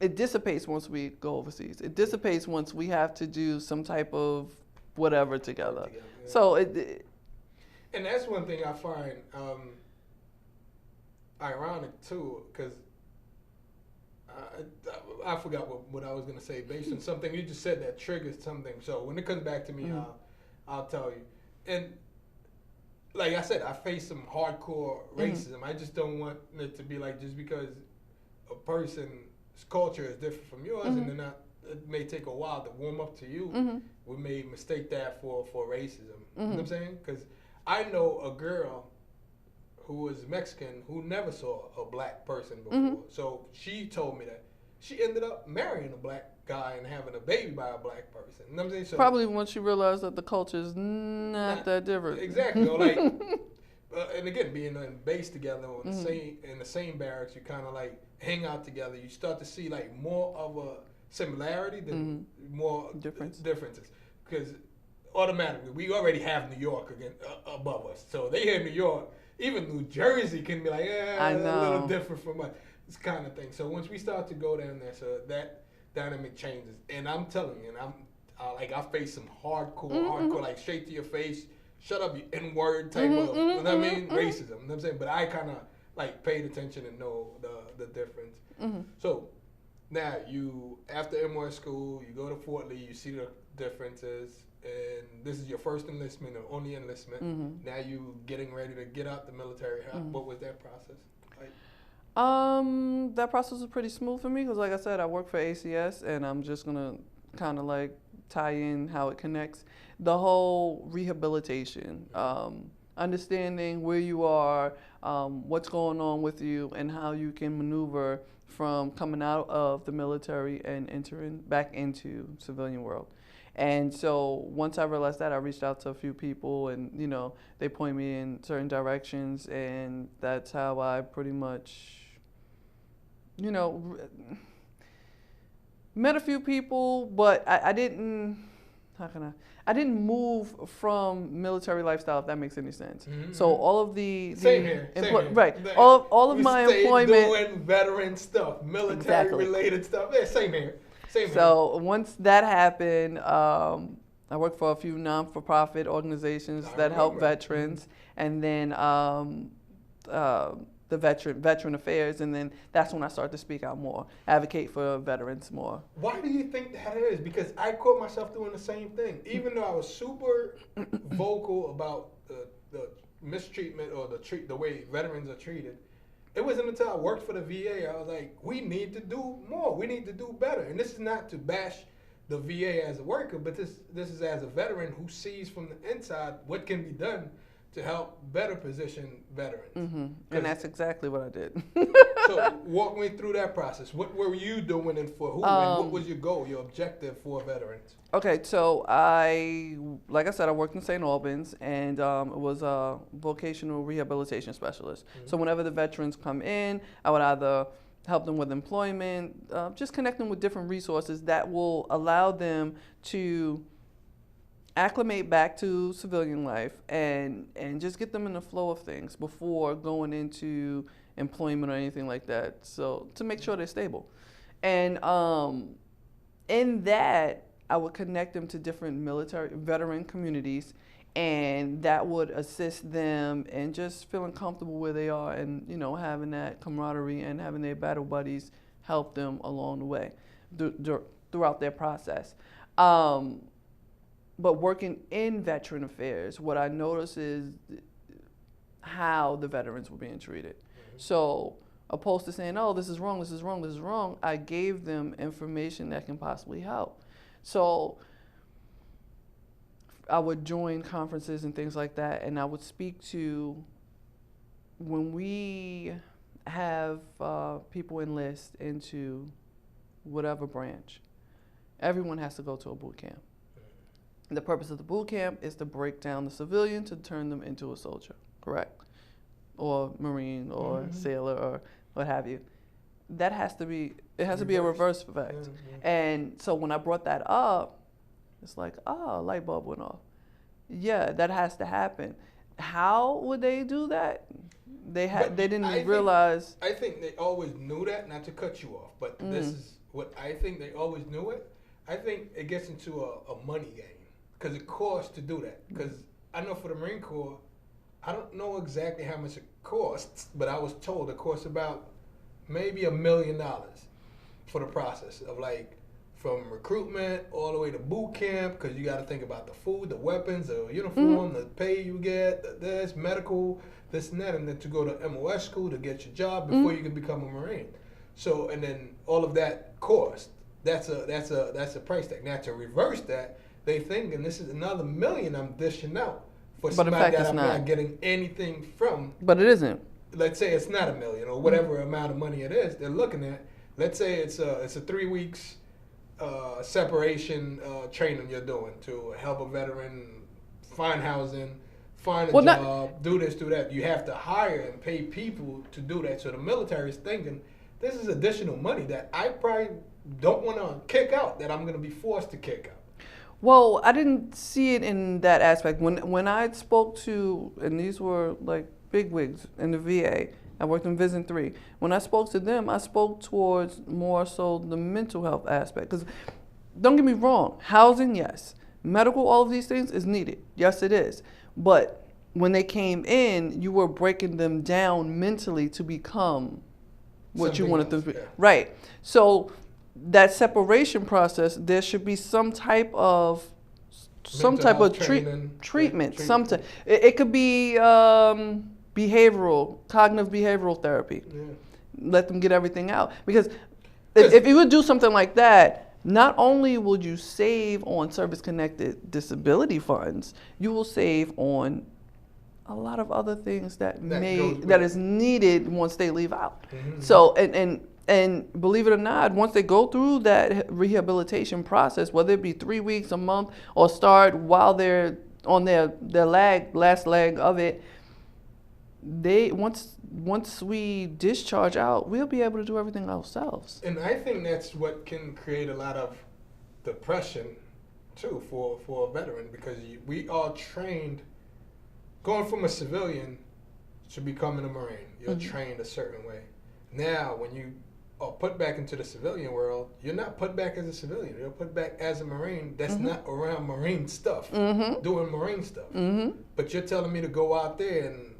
Speaker 2: it dissipates once we go overseas. It dissipates once we have to do some type of whatever together. Yeah. So
Speaker 1: and that's one thing I find ironic too, because I forgot what I was going to say based on something you just said that triggered something. So when it comes back to me, I'll tell you. And like I said, I face some hardcore racism. I just don't want it to be like just because a person's culture is different from yours, and they're not. It may take a while to warm up to you. We may mistake that for racism. You know what I'm saying? Because I know a girl who was Mexican who never saw a black person before. So she told me that she ended up marrying a black guy and having a baby by a black person. You know what I'm saying? So
Speaker 2: probably once you realize that the culture is not that different.
Speaker 1: Exactly. Like, and again, being based together on in the same barracks, you kind of like hang out together. You start to see like more of a similarity than more differences. Because automatically, we already have New York above us. So they hear New York. Even New Jersey can be like, a little different from us. This kind of thing. So once we start to go down there, so that dynamic changes. And I'm telling you, and I face some hardcore, like straight to your face, shut up, you N-word type of, you know what I mean? Racism. You know what I'm saying? But I kind of like paid attention and know the difference. So now after MR school, you go to Fort Lee, you see the differences. And this is your first enlistment or only enlistment. Now you getting ready to get out the military. What was that process like?
Speaker 2: That process was pretty smooth for me because, like I said, I work for ACS, and I'm just gonna kind of like tie in how it connects. The whole rehabilitation, understanding where you are, what's going on with you, and how you can maneuver from coming out of the military and entering back into civilian world. And so once I realized that, I reached out to a few people, and they point me in certain directions, and that's how I pretty much, met a few people, but I didn't. I didn't move from military lifestyle, if that makes any sense. So all of
Speaker 1: same here.
Speaker 2: Right. All of my employment
Speaker 1: doing veteran stuff, military related stuff. Yeah, same here.
Speaker 2: So once that happened, I worked for a few non-for-profit organizations that help veterans, and then the veteran affairs, and then that's when I started to speak out more, advocate for veterans more.
Speaker 1: Why do you think that is? Because I caught myself doing the same thing. Even though I was super vocal about the mistreatment or the way veterans are treated, it wasn't until I worked for the VA I was like, we need to do more. We need to do better. And this is not to bash the VA as a worker, but this is as a veteran who sees from the inside what can be done to help better position veterans.
Speaker 2: Mm-hmm. And that's exactly what I did.
Speaker 1: So walk me through that process. What were you doing and for who? And what was your goal, your objective for veterans?
Speaker 2: Okay, so like I said, I worked in St. Albans, and it was a vocational rehabilitation specialist. Mm-hmm. So whenever the veterans come in, I would either help them with employment, just connect them with different resources that will allow them to acclimate back to civilian life and just get them in the flow of things before going into employment or anything like that. So to make sure they're stable. And in that, I would connect them to different military veteran communities, and that would assist them in just feeling comfortable where they are, and having that camaraderie and having their battle buddies help them along the way throughout their process. But working in veteran affairs, what I noticed is how the veterans were being treated. Mm-hmm. So opposed to saying, oh, this is wrong, this is wrong, this is wrong, I gave them information that can possibly help. So I would join conferences and things like that, and I would speak to, when we have people enlist into whatever branch, everyone has to go to a boot camp. The purpose of the boot camp is to break down the civilian to turn them into a soldier, correct? Or Marine or mm-hmm. sailor or what have you. That has to be, it has to be a reverse effect. Mm-hmm. And so when I brought that up, it's like, oh, light bulb went off. Yeah, that has to happen. How would they do that? They didn't realize.
Speaker 1: I think they always knew that, not to cut you off, but this is what I think they always knew it. I think it gets into a money game. Because it costs to do that. Because I know for the Marine Corps, I don't know exactly how much it costs, but I was told it costs about maybe $1 million for the process of from recruitment all the way to boot camp, because you got to think about the food, the weapons, the uniform, the pay you get, this, medical, this and that, and then to go to MOS school to get your job before you can become a Marine. So, and then all of that cost, that's a price tag. Now to reverse that, they think, and this is another $1 million I'm dishing out for somebody that I'm not getting anything from.
Speaker 2: But it isn't.
Speaker 1: Let's say it's not $1 million or whatever amount of money it is. They're looking at. Let's say it's a 3 weeks separation training you're doing to help a veteran find housing, find a job, do this, do that. You have to hire and pay people to do that. So the military is thinking, this is additional money that I probably don't want to kick out, that I'm going to be forced to kick out.
Speaker 2: Well, I didn't see it in that aspect. When I spoke to, and these were like bigwigs in the VA, I worked in Vision 3. When I spoke to them, I spoke towards more so the mental health aspect. Because don't get me wrong, housing, yes. Medical, all of these things is needed. Yes, it is. But when they came in, you were breaking them down mentally to become what you wanted them to be. Yeah. Right. So that separation process, there should be some type of treatment. It could be cognitive behavioral therapy. Yeah. Let them get everything out, because if you would do something like that, not only would you save on service-connected disability funds, you will save on a lot of other things that is needed once they leave out. Mm-hmm. So and believe it or not, once they go through that rehabilitation process, whether it be 3 weeks, a month, or start while they're on their last leg of it, once we discharge out, we'll be able to do everything ourselves.
Speaker 1: And I think that's what can create a lot of depression too for a veteran, because we are trained going from a civilian to becoming a Marine. You're trained a certain way. Now, when you are put back into the civilian world, you're not put back as a civilian. You're put back as a Marine that's not around Marine stuff, doing Marine stuff. But you're telling me to go out there and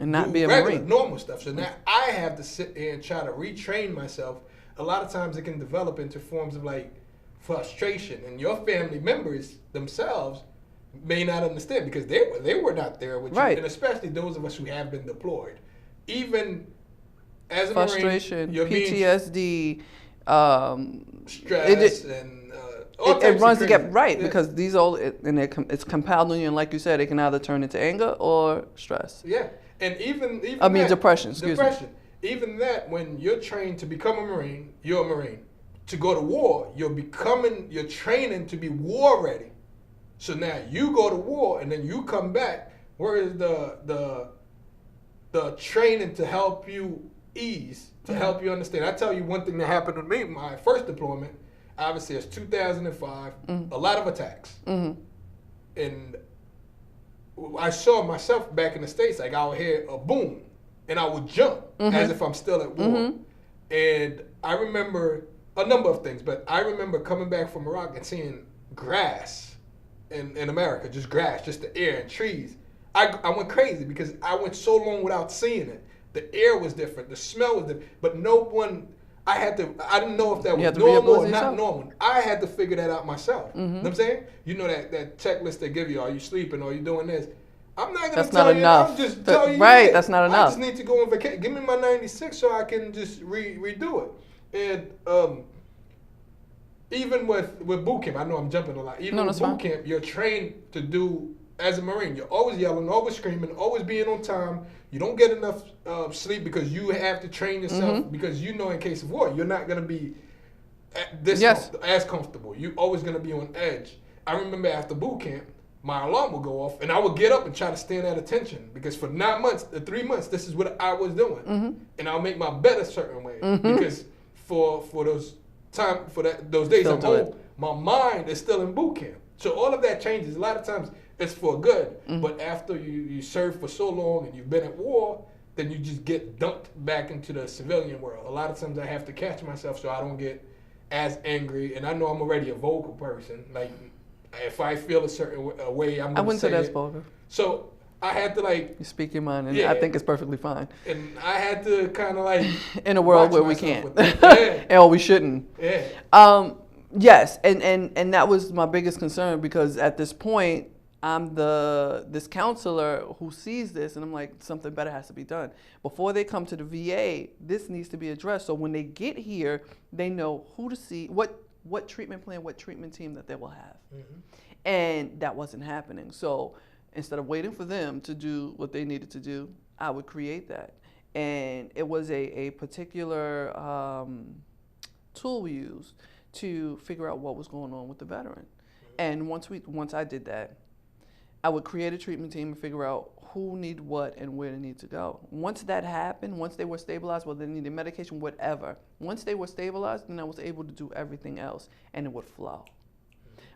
Speaker 2: and not
Speaker 1: do
Speaker 2: be a
Speaker 1: regular,
Speaker 2: Marine.
Speaker 1: normal stuff. So now I have to sit there and try to retrain myself. A lot of times it can develop into forms of like frustration, and your family members themselves may not understand because they were not there with
Speaker 2: Right.
Speaker 1: you, and especially those of us who have been deployed. Even as a
Speaker 2: Frustration,
Speaker 1: Marine, you're
Speaker 2: PTSD,
Speaker 1: stress and all
Speaker 2: it
Speaker 1: types
Speaker 2: runs
Speaker 1: of
Speaker 2: together,
Speaker 1: crazy.
Speaker 2: right?
Speaker 1: Yeah.
Speaker 2: Because these all it's compounded on you, and like you said, it can either turn into anger or stress.
Speaker 1: Yeah, and even
Speaker 2: Depression. Excuse me.
Speaker 1: Even that, when you're trained to become a Marine, you're a Marine. To go to war, you're training to be war ready. So now you go to war and then you come back. Where is the training to help you ease, to help you understand? I tell you one thing that happened with me, my first deployment, obviously it's 2005, a lot of attacks. And I saw myself back in the States, like I would hear a boom and I would jump as if I'm still at war. And I remember a number of things, but I remember coming back from Iraq and seeing grass in America, just grass, just the air and trees. I went crazy because I went so long without seeing it. The air was different, the smell was different, but no one, I didn't know if that was normal or not normal. I had to figure that out myself. You know what I'm saying? You know that checklist they give you, are you sleeping, are you doing this? I'm not going to tell you.
Speaker 2: Enough.
Speaker 1: I'm just tell you.
Speaker 2: Right, that's not enough.
Speaker 1: I just need to go on vacation. Give me my 96 so I can just redo it. And even with boot camp, I know I'm jumping a lot. Even with boot camp, you're trained to do as a Marine. You're always yelling, always screaming, always being on time. You don't get enough sleep because you have to train yourself because you know in case of war, you're not going to be as comfortable. You're always going to be on edge. I remember after boot camp, my alarm would go off and I would get up and try to stand at attention because for 3 months, this is what I was doing. And I'll make my bed a certain way because for those days I'm home, my mind is still in boot camp. So all of that changes. A lot of times it's for good, but after you serve for so long and you've been at war, then you just get dumped back into the civilian world. A lot of times I have to catch myself so I don't get as angry, and I know I'm already a vocal person. Like if I feel a certain way, I'm going to say it.
Speaker 2: I wouldn't say that's vulgar.
Speaker 1: So I had to
Speaker 2: You speak your mind, and I think it's perfectly fine.
Speaker 1: And I had to kind of
Speaker 2: in a world where we can't, or we shouldn't.
Speaker 1: Yeah.
Speaker 2: Yes, and that was my biggest concern because at this point, I'm this counselor who sees this, and I'm like, something better has to be done. Before they come to the VA, this needs to be addressed. So when they get here, they know who to see, what treatment plan, what treatment team that they will have. And that wasn't happening. So instead of waiting for them to do what they needed to do, I would create that. And it was a particular tool we used to figure out what was going on with the veteran. And once I did that, I would create a treatment team and figure out who need what and where they need to go. Once that happened, once they were stabilized, whether they needed medication, whatever, once they were stabilized, then I was able to do everything else and it would flow.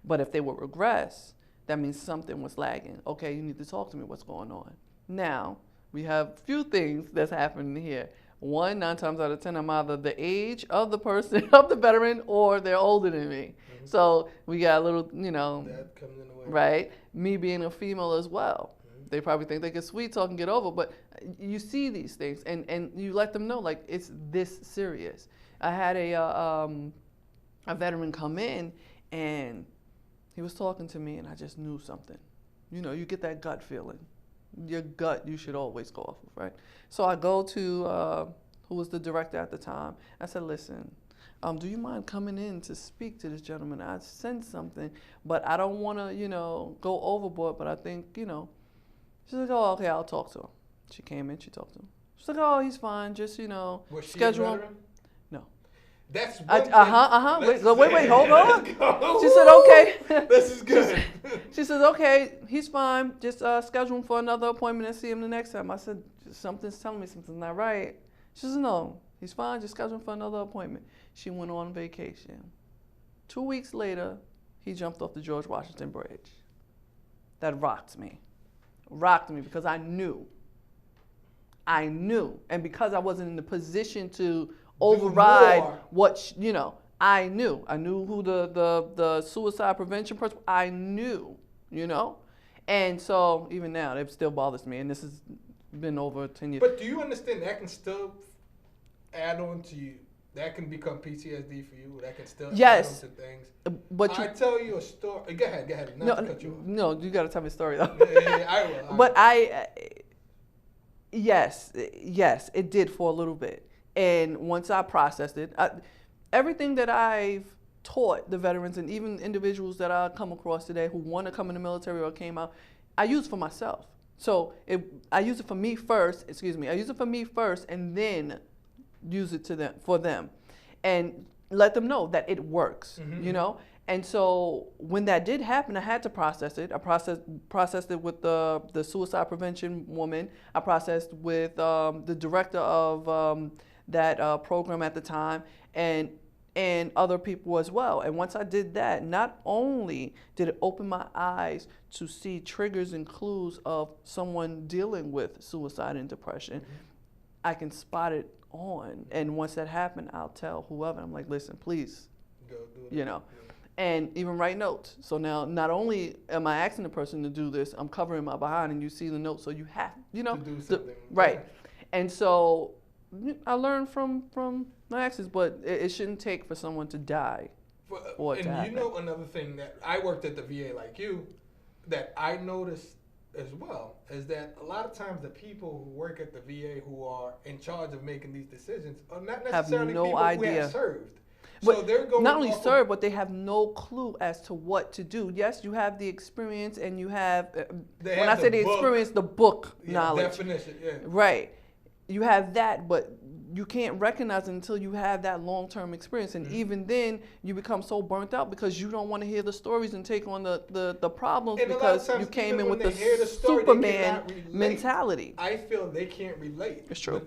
Speaker 2: But if they would regress, that means something was lagging. Okay, you need to talk to me, what's going on? Now, we have a few things that's happening here. 9 times out of 10, I'm either the age of the person, of the veteran, or they're older than me. So we got a little,
Speaker 1: that comes in the way.
Speaker 2: Right? Me being a female as well. They probably think they can sweet talk and get over, but you see these things and you let them know, like, it's this serious. I had a veteran come in and he was talking to me and I just knew something. You get that gut feeling. Your gut, you should always go off of, right? So I go to who was the director at the time. I said, listen, do you mind coming in to speak to this gentleman? I sense something, but I don't want to, go overboard, but I think, She's like, oh, okay, I'll talk to him. She came in, she talked to him. She's like, oh, he's fine, just,
Speaker 1: Was she
Speaker 2: schedule
Speaker 1: a
Speaker 2: him.
Speaker 1: veteran?
Speaker 2: No.
Speaker 1: That's one
Speaker 2: Wait, hold on.
Speaker 1: Go.
Speaker 2: She said, okay.
Speaker 1: This is good.
Speaker 2: She says, okay, he's fine. Just schedule him for another appointment and see him the next time. I said, something's telling me something's not right. She says, no, he's fine. Just schedule him for another appointment. She went on vacation. 2 weeks later, he jumped off the George Washington Bridge. That rocked me because I knew. And because I wasn't in the position to override what, I knew. I knew who the suicide prevention person, I knew, And so even now, it still bothers me. And this is been over 10 years.
Speaker 1: But do you understand that can still add on to you? That can become PTSD for you. That can still add on to things.
Speaker 2: But
Speaker 1: I tell you a story. Go ahead. Not to cut you off.
Speaker 2: No, you got to tell me a story though.
Speaker 1: Yeah, I will.
Speaker 2: But yes, it did for a little bit. And once I processed it, everything that I've taught the veterans and even individuals that I come across today who want to come in the military or came out, I use for myself. So I use it for me first. I use it for me first, and then use it for them, and let them know that it works.
Speaker 1: Mm-hmm.
Speaker 2: You know. And so when that did happen, I had to process it. I processed it with the suicide prevention woman. I processed with the director of that program at the time, and other people as well. And once I did that, not only did it open my eyes to see triggers and clues of someone dealing with suicide and depression, I can spot it on. And once that happened, I'll tell whoever, I'm like, listen, please,
Speaker 1: Go do it.
Speaker 2: you know. And even write notes. So now, not only am I asking the person to do this, I'm covering my behind, and you see the notes, so you have, you know,
Speaker 1: to do something.
Speaker 2: right. And so I learned from my actions, but it shouldn't take for someone to die.
Speaker 1: And you know another thing that I worked at the VA like you, that I noticed as well, is that a lot of times the people who work at the VA who are in charge of making these decisions are not necessarily
Speaker 2: have no
Speaker 1: people
Speaker 2: idea.
Speaker 1: who have served.
Speaker 2: But
Speaker 1: so they're going
Speaker 2: not only serve, but they have no clue as to what to do. Yes, you have the experience, and you have, when I say the experience, the book knowledge.
Speaker 1: Definition, yeah.
Speaker 2: Right. You have that, but you can't recognize it until you have that long-term experience. And even then, you become so burnt out because you don't want to hear the stories and take on the problems,
Speaker 1: and
Speaker 2: because you came in with the Superman mentality.
Speaker 1: I feel they can't relate.
Speaker 2: It's true.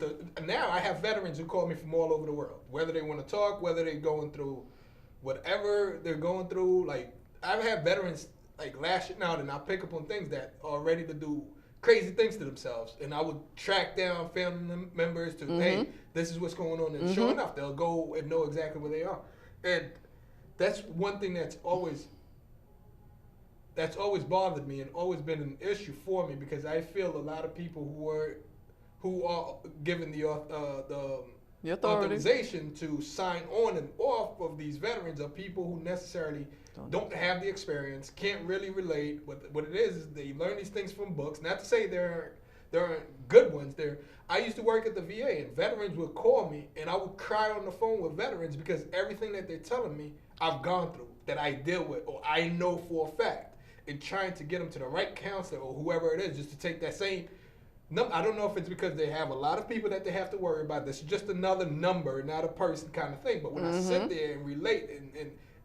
Speaker 1: Now I have veterans who call me from all over the world, whether they want to talk, whether they're going through whatever they're going through. Like, I've had veterans like lashing out, and I pick up on things that are ready to do crazy things to themselves, and I would track down family members to, hey, this is what's going on, and sure enough, they'll go and know exactly where they are. And that's one thing that's always bothered me and always been an issue for me, because I feel a lot of people who are given the authorization to sign on and off of these veterans are people who necessarily don't have the experience, can't really relate. What it is they learn these things from books. Not to say there aren't good ones. I used to work at the VA, and veterans would call me, and I would cry on the phone with veterans because everything that they're telling me I've gone through, that I deal with, or I know for a fact, and trying to get them to the right counselor or whoever it is, just to take that same number. I don't know if it's because they have a lot of people that they have to worry about. This is just another number, not a person kind of thing. But when I sit there and relate,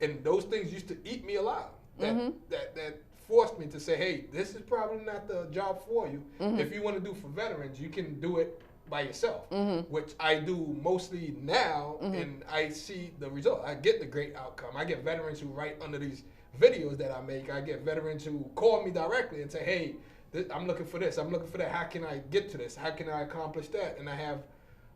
Speaker 1: and those things used to eat me alive. That forced me to say, hey, this is probably not the job for you. If you want to do for veterans, you can do it by yourself, which I do mostly now, and I see the result. I get the great outcome. I get veterans who write under these videos that I make. I get veterans who call me directly and say, hey, I'm looking for this, I'm looking for that. How can I get to this? How can I accomplish that? And I have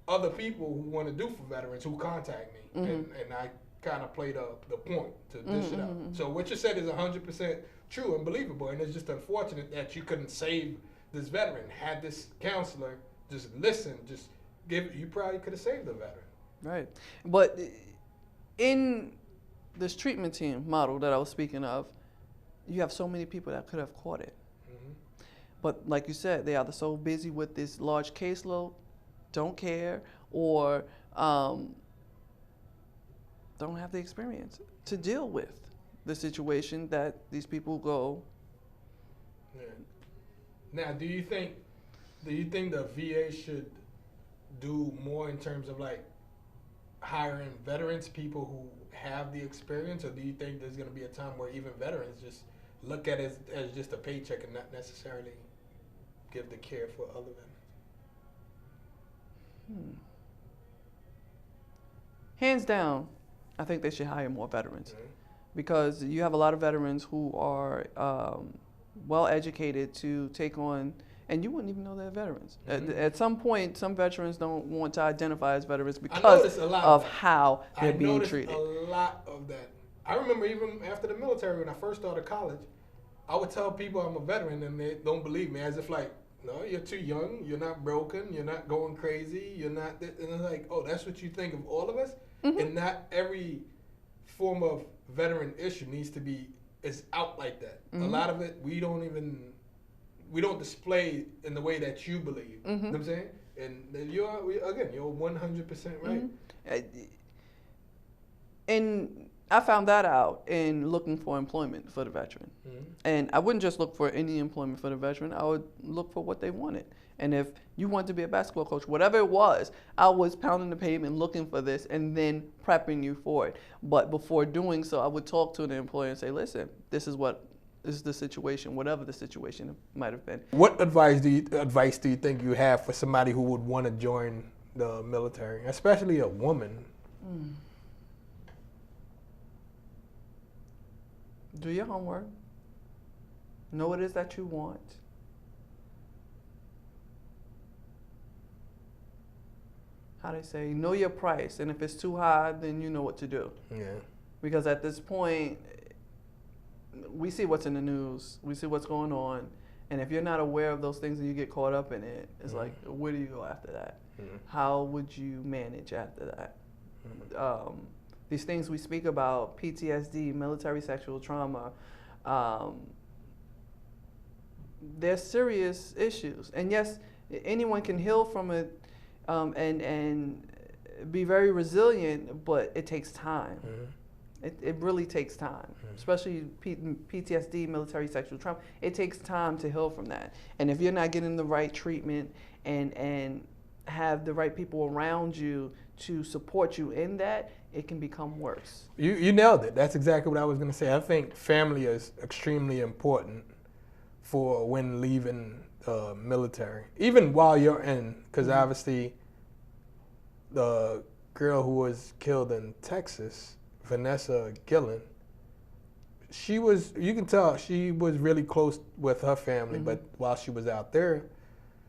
Speaker 1: other people who want to do for veterans who contact me, and I kind of play the point to dish it out. So what you said is 100% true and believable, and it's just unfortunate that you couldn't save this veteran. Had this counselor just listened, just you probably could have saved the veteran.
Speaker 2: Right. But in this treatment team model that I was speaking of, you have so many people that could have caught it. But like you said, they are either so busy with this large caseload, don't care, or don't have the experience to deal with the situation that these people go.
Speaker 1: Yeah. Now, do you think the VA should do more in terms of like hiring veterans, people who have the experience, or do you think there's going to be a time where even veterans just look at it as just a paycheck and not necessarily give the care for other veterans?
Speaker 2: Hands down, I think they should hire more veterans, because you have a lot of veterans who are well educated to take on, and you wouldn't even know they're veterans. At some point, some veterans don't want to identify as veterans because of how they're being treated.
Speaker 1: I noticed a lot of that. I remember even after the military, when I first started college, I would tell people I'm a veteran, and they don't believe me, as if like, no, you're too young. You're not broken. You're not going crazy. You're not. And it's like, oh, that's what you think of all of us. And not every form of veteran issue needs to be is out like that. A lot of it we don't display in the way that you believe. You know what I'm saying? And you're 100% right.
Speaker 2: And I found that out in looking for employment for the veteran. And I wouldn't just look for any employment for the veteran. I would look for what they wanted. And if you want to be a basketball coach, whatever it was, I was pounding the pavement looking for this and then prepping you for it. But before doing so, I would talk to the employer and say, listen, this is the situation, whatever the situation might have been.
Speaker 1: What advice do you think you have for somebody who would want to join the military, especially a woman?
Speaker 2: Do your homework. Know what it is that you want. How they say, know your price. And if it's too high, then you know what to do.
Speaker 1: Yeah.
Speaker 2: Because at this point, we see what's in the news. We see what's going on. And if you're not aware of those things and you get caught up in it, it's like, where do you go after that? How would you manage after that? These things we speak about, PTSD, military sexual trauma, they're serious issues. And yes, anyone can heal from it and be very resilient, but it takes time. It really takes time, especially PTSD, military sexual trauma. It takes time to heal from that. And if you're not getting the right treatment and have the right people around you to support you in that, it can become worse.
Speaker 1: You nailed it. That's exactly what I was going to say. I think family is extremely important for when leaving the military, even while you're in, because obviously the girl who was killed in Texas, Vanessa Gillen, you can tell she was really close with her family, but while she was out there,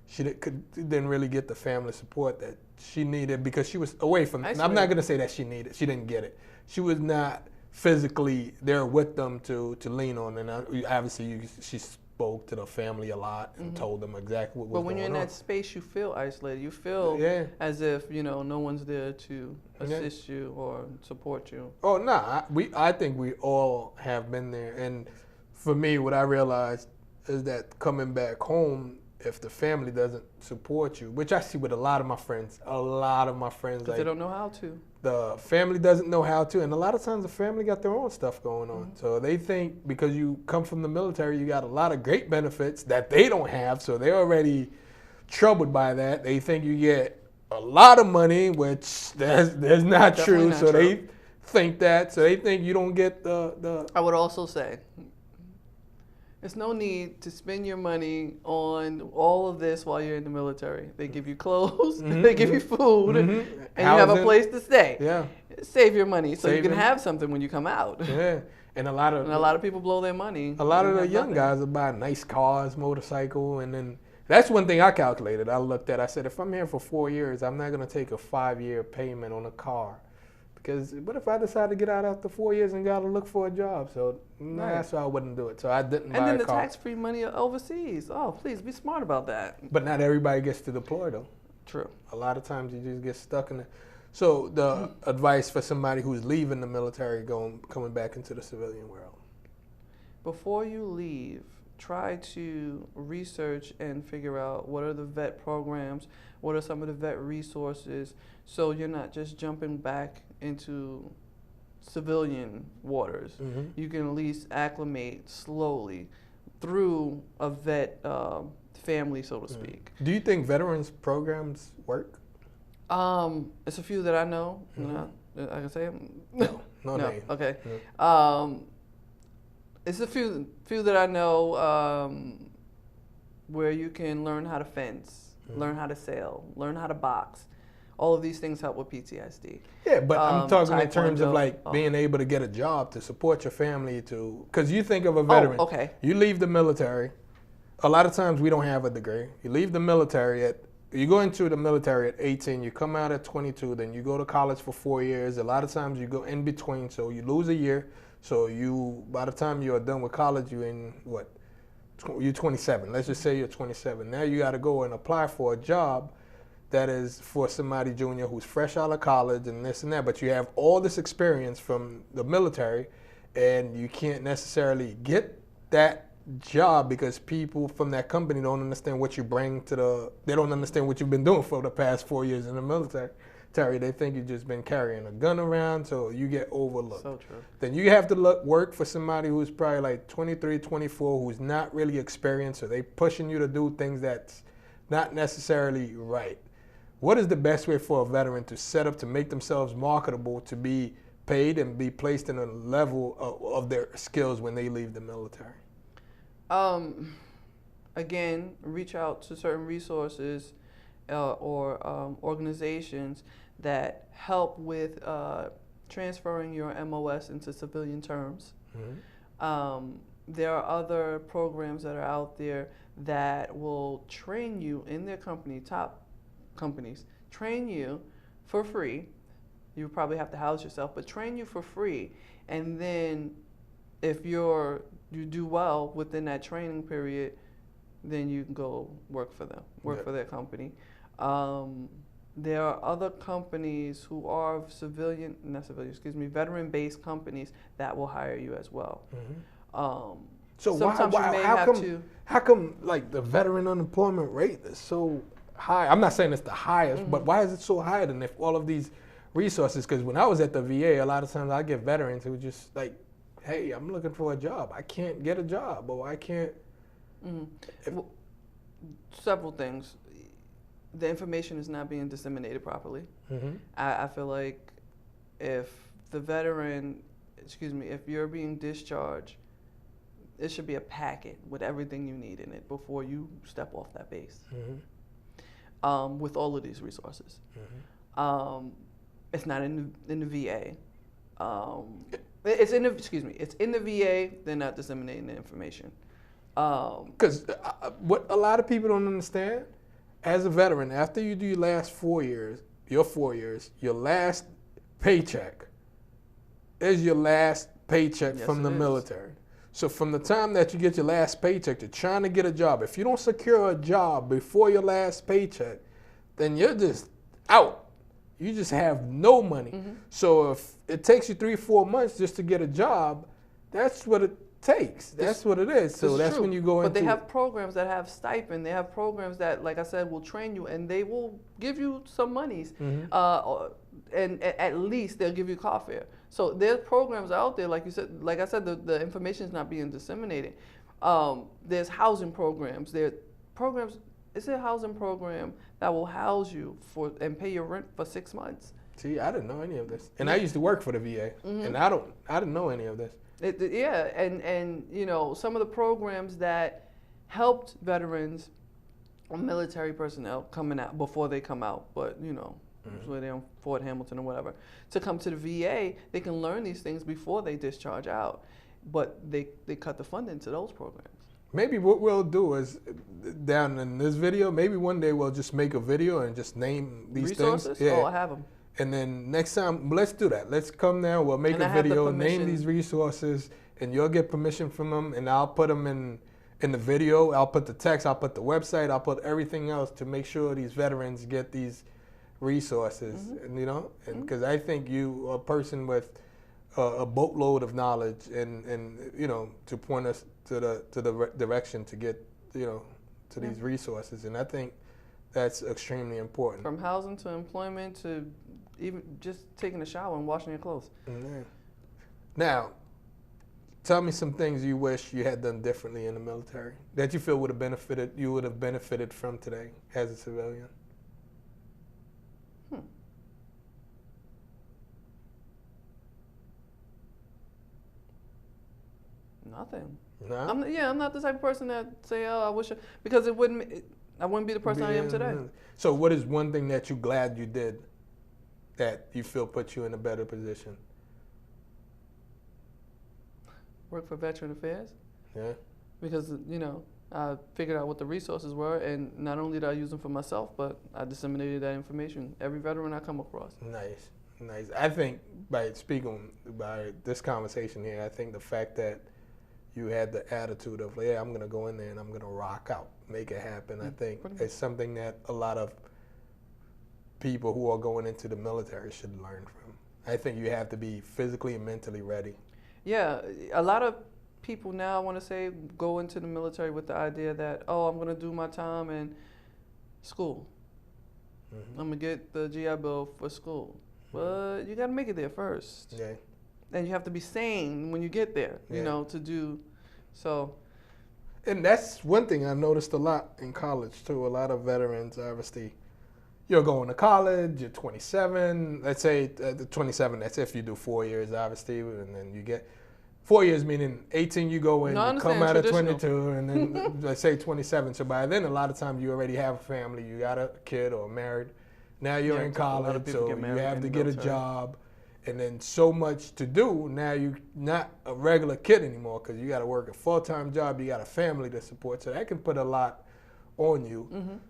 Speaker 1: she didn't really get the family support that she needed because she was away from them. I'm not going to say that she didn't get it. She was not physically there with them to lean on, and obviously she spoke to the family a lot and told them exactly what was going on.
Speaker 2: But when you're in that space, you feel isolated. You feel as if no one's there to assist you or support you.
Speaker 1: Oh no, I think we all have been there. And for me, what I realized is that coming back home, if the family doesn't support you, which I see with a lot of my friends,
Speaker 2: because they don't know how to.
Speaker 1: The family doesn't know how to, and a lot of times the family got their own stuff going on. So they think because you come from the military, you got a lot of great benefits that they don't have, so they're already troubled by that. They think you get a lot of money, which that's not true.
Speaker 2: Not
Speaker 1: so
Speaker 2: true.
Speaker 1: They think that. So they think you don't get the.
Speaker 2: I would also say, there's no need to spend your money on all of this while you're in the military. They give you clothes, they give you food, and you have a place to stay.
Speaker 1: Yeah.
Speaker 2: Save your money so you can have something when you come out.
Speaker 1: Yeah. And a lot of
Speaker 2: people blow their money.
Speaker 1: A lot of the young guys will buy nice cars, motorcycle, and then that's one thing I calculated. I looked at. I said, if I'm here for 4 years, I'm not going to take a 5-year payment on a car. Because what if I decide to get out after 4 years and got to look for a job? So that's why I wouldn't do it. So I didn't buy a car.
Speaker 2: And then the tax-free money overseas. Oh, please be smart about that.
Speaker 1: But not everybody gets to deploy, though.
Speaker 2: True.
Speaker 1: A lot of times you just get stuck in it. So the advice for somebody who's leaving the military, coming back into the civilian world.
Speaker 2: Before you leave, try to research and figure out what are the vet programs, what are some of the vet resources, so you're not just jumping back into civilian waters. You can at least acclimate slowly through a vet family, so to speak.
Speaker 1: Do you think veterans programs work?
Speaker 2: It's a few that I know. I can say them?
Speaker 1: No name.
Speaker 2: Okay. It's a few that I know where you can learn how to fence, learn how to sail, learn how to box. All of these things help with PTSD.
Speaker 1: Yeah, but I'm talking in terms of being able to get a job to support your family because you think of a veteran. You leave the military. A lot of times we don't have a degree. You leave the military you go into the military at 18, you come out at 22, then you go to college for 4 years. A lot of times you go in between, so you lose a year. So by the time you're done with college, you're in, you're 27. Let's just say you're 27. Now you got to go and apply for a job that is for somebody junior who's fresh out of college and this and that, but you have all this experience from the military, and you can't necessarily get that job because people from that company don't understand what you bring to they don't understand what you've been doing for the past 4 years in the military. They think you've just been carrying a gun around, so you get overlooked.
Speaker 2: So true.
Speaker 1: Then you have to work for somebody who's probably like 23, 24, who's not really experienced, so they pushing you to do things that's not necessarily right. What is the best way for a veteran to set up to make themselves marketable, to be paid and be placed in a level of their skills when they leave the military?
Speaker 2: Again, reach out to certain resources or organizations that help with transferring your MOS into civilian terms. Mm-hmm. There are other programs that are out there that will train you in their company, top companies, train you for free. You probably have to house yourself, but train you for free. And then if you do well within that training period, then you can go work for them, for their company. There are other companies who are veteran-based companies that will hire you as well. Mm-hmm.
Speaker 1: So how come like the veteran unemployment rate is so high? I'm not saying it's the highest, mm-hmm. but why is it so high than if all of these resources? Because when I was at the VA, a lot of times I get veterans who just like, hey, I'm looking for a job. I can't get a job, or I can't. Mm-hmm.
Speaker 2: Several things. The information is not being disseminated properly. Mm-hmm. I feel like if you're being discharged, it should be a packet with everything you need in it before you step off that base. Mm-hmm. With all of these resources. Mm-hmm. It's not in the VA. It's in the VA. They're not disseminating the information.
Speaker 1: Because what a lot of people don't understand, as a veteran, after you do your last 4 years, your last paycheck is your last paycheck from the military. So from the time that you get your last paycheck to trying to get a job, if you don't secure a job before your last paycheck, then you're just out. You just have no money. Mm-hmm. So if it takes you 3-4 months just to get a job, that's what it takes. That's what it is. So that's true. When you go into.
Speaker 2: But they have programs that have stipend. They have programs that, like I said, will train you, and they will give you some monies. Mm-hmm. And at least they'll give you car fare. So there's programs out there, like you said. Like I said, the information is not being disseminated. There's housing programs. There are programs. It's a housing program that will house you and pay your rent for 6 months.
Speaker 1: See, I didn't know any of this, and I used to work for the VA, mm-hmm. and I didn't know any of this.
Speaker 2: And you know, some of the programs that helped veterans or military personnel coming out before they come out, but you know, mm-hmm. so they're on Fort Hamilton or whatever, to come to the VA, they can learn these things before they discharge out, but they cut the funding to those programs.
Speaker 1: Maybe what we'll do is, down in this video, maybe one day we'll just make a video and just name these
Speaker 2: resources?
Speaker 1: things.
Speaker 2: Yeah. Oh, I have them.
Speaker 1: And then next time, let's do that. Let's come there, we'll make a video, name these resources, and you'll get permission from them, and I'll put them in the video. I'll put the text, I'll put the website, I'll put everything else to make sure these veterans get these resources. Mm-hmm. And, you know, because I think you are a person with a boatload of knowledge, and you know, to point us to the direction to get, you know, to these resources. And I think that's extremely important.
Speaker 2: From housing to employment to even just taking a shower and washing your clothes.
Speaker 1: Mm-hmm. Now, tell me some things you wish you had done differently in the military that you feel would have benefited from today as a civilian.
Speaker 2: Nothing.
Speaker 1: No?
Speaker 2: I'm not the type of person that say, oh, I wish, because I wouldn't be the person I am today.
Speaker 1: So what is one thing that you're glad you did that you feel put you in a better position?
Speaker 2: Work for Veteran Affairs.
Speaker 1: Yeah.
Speaker 2: Because, you know, I figured out what the resources were, and not only did I use them for myself, but I disseminated that information. Every veteran I come across.
Speaker 1: Nice. I think by this conversation here, I think the fact that
Speaker 3: you had the attitude of, yeah, I'm going to go in there and I'm going to rock out, make it happen. I think it's something that a lot of people who are going into the military should learn from. I think you have to be physically and mentally ready.
Speaker 2: Yeah, a lot of people now, I want to say, go into the military with the idea that, oh, I'm going to do my time in school. I'm going to get the GI Bill for school. But you got to make it there first.
Speaker 3: Yeah.
Speaker 2: And you have to be sane when you get there, you know, to do so.
Speaker 3: And that's one thing I noticed a lot in college, too. A lot of veterans, obviously, you're going to college, you're 27. Let's say 27, that's if you do 4 years, obviously, and then you get 4 years, meaning 18 you go in, you come out at 22, and then let's say 27. So by then, a lot of times you already have a family, you got a kid or married. Now you're in college, so you have to get a job. And then so much to do. Now you're not a regular kid anymore because you got to work a full-time job. You got a family to support. So that can put a lot on you.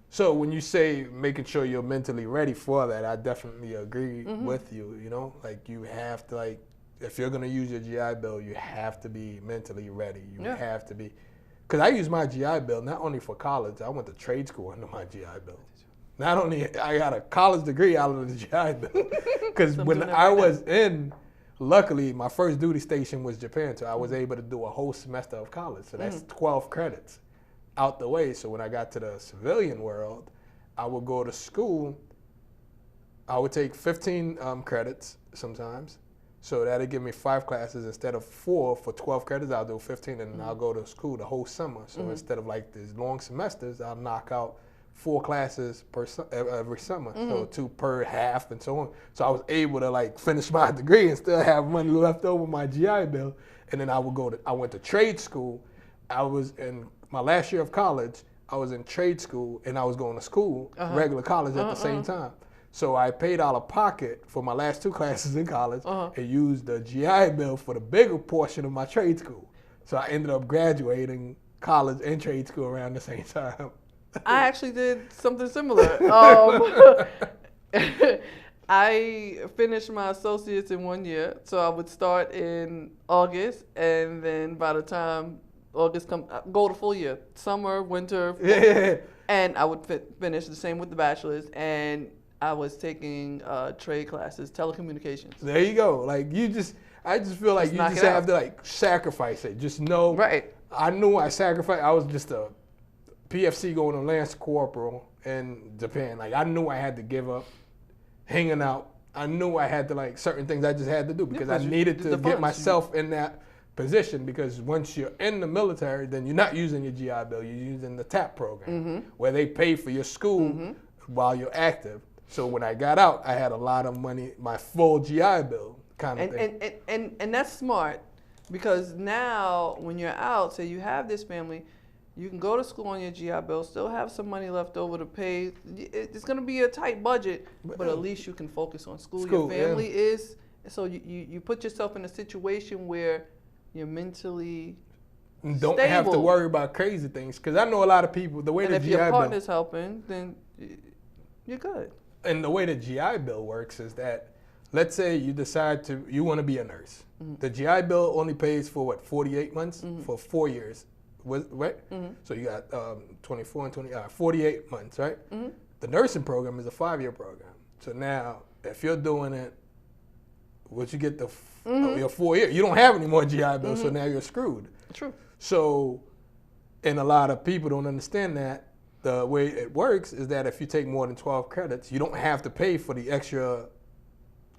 Speaker 3: So when you say making sure you're mentally ready for that, I definitely agree with you. You know, like you have to, like, if you're going to use your GI Bill, you have to be mentally ready. You have to be. Because I use my GI Bill not only for college. I went to trade school under my GI Bill. Not only I got a college degree out of the GI Bill, because when I was in, luckily my first duty station was Japan, so I was able to do a whole semester of college. So that's 12 credits out the way. So when I got to the civilian world, I would go to school. I would take 15 credits sometimes. So that'd give me 5 classes instead of 4 for 12 credits. I'll do 15, and then I'll go to school the whole summer. So instead of like these long semesters, I'll knock out 4 classes every summer, so 2 per half and so on. So I was able to like finish my degree and still have money left over my GI Bill. And then I went to trade school. I was in my last year of college. I was in trade school and I was going to school, regular college at the same time. So I paid out of pocket for my last 2 classes in college and used the GI Bill for the bigger portion of my trade school. So I ended up graduating college and trade school around the same time.
Speaker 2: I actually did something similar. I finished my associates in 1 year, so I would start in August, and then by the time August comes, go to full year, summer, winter, fall, and I would finish the same with the bachelor's, and I was taking trade classes, telecommunications.
Speaker 3: There you go. Like I just feel like you just have to like sacrifice it. Just know.
Speaker 2: Right.
Speaker 3: I knew I sacrificed. I was just a PFC going to Lance Corporal in Japan. Like I knew I had to give up hanging out. I knew I had to like certain things I just had to do because I needed to get myself in that position, because once you're in the military, then you're not using your GI Bill, you're using the TAP program where they pay for your school while you're active. So when I got out, I had a lot of money, my full GI Bill kind of thing.
Speaker 2: And that's smart, because now when you're out, say you have this family, you can go to school on your GI Bill, still have some money left over to pay. It's going to be a tight budget, but at least you can focus on school. Your family is, so you put yourself in a situation where you're mentally
Speaker 3: don't
Speaker 2: stable.
Speaker 3: Have to worry about crazy things. Because I know a lot of people, the way the GI Bill...
Speaker 2: And if your partner's helping, then you're good.
Speaker 3: And the way the GI Bill works is that, let's say you decide you want to be a nurse. The GI Bill only pays for what, 48 months? For 4 years. Right? So you got 24 and 48 months, right? The nursing program is a 5-year program. So now, if you're doing it, once you get your 4 years, you don't have any more GI Bill, so now you're screwed.
Speaker 2: True.
Speaker 3: So, and a lot of people don't understand that. The way it works is that if you take more than 12 credits, you don't have to pay for the extra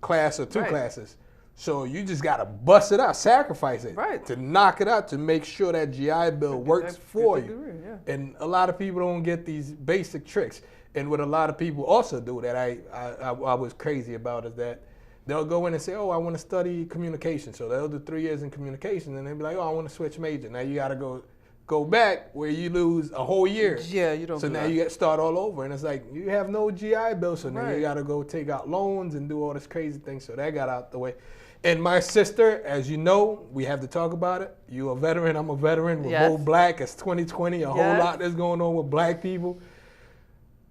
Speaker 3: class or 2 classes. So you just got to bust it out, sacrifice it to knock it out, to make sure that GI Bill works for you. And a lot of people don't get these basic tricks. And what a lot of people also do that I was crazy about is that they'll go in and say, oh, I want to study communication. So they'll do 3 years in communication, and they'll be like, oh, I want to switch major. Now you got to go back where you lose a whole year.
Speaker 2: Yeah, you don't.
Speaker 3: So now you got to start all over, and it's like you have no GI Bill, so now you got to go take out loans and do all this crazy thing. So that got out the way. And my sister, as you know, we have to talk about it. You a veteran, I'm a veteran. We're both black. It's 2020. A whole lot that's going on with black people.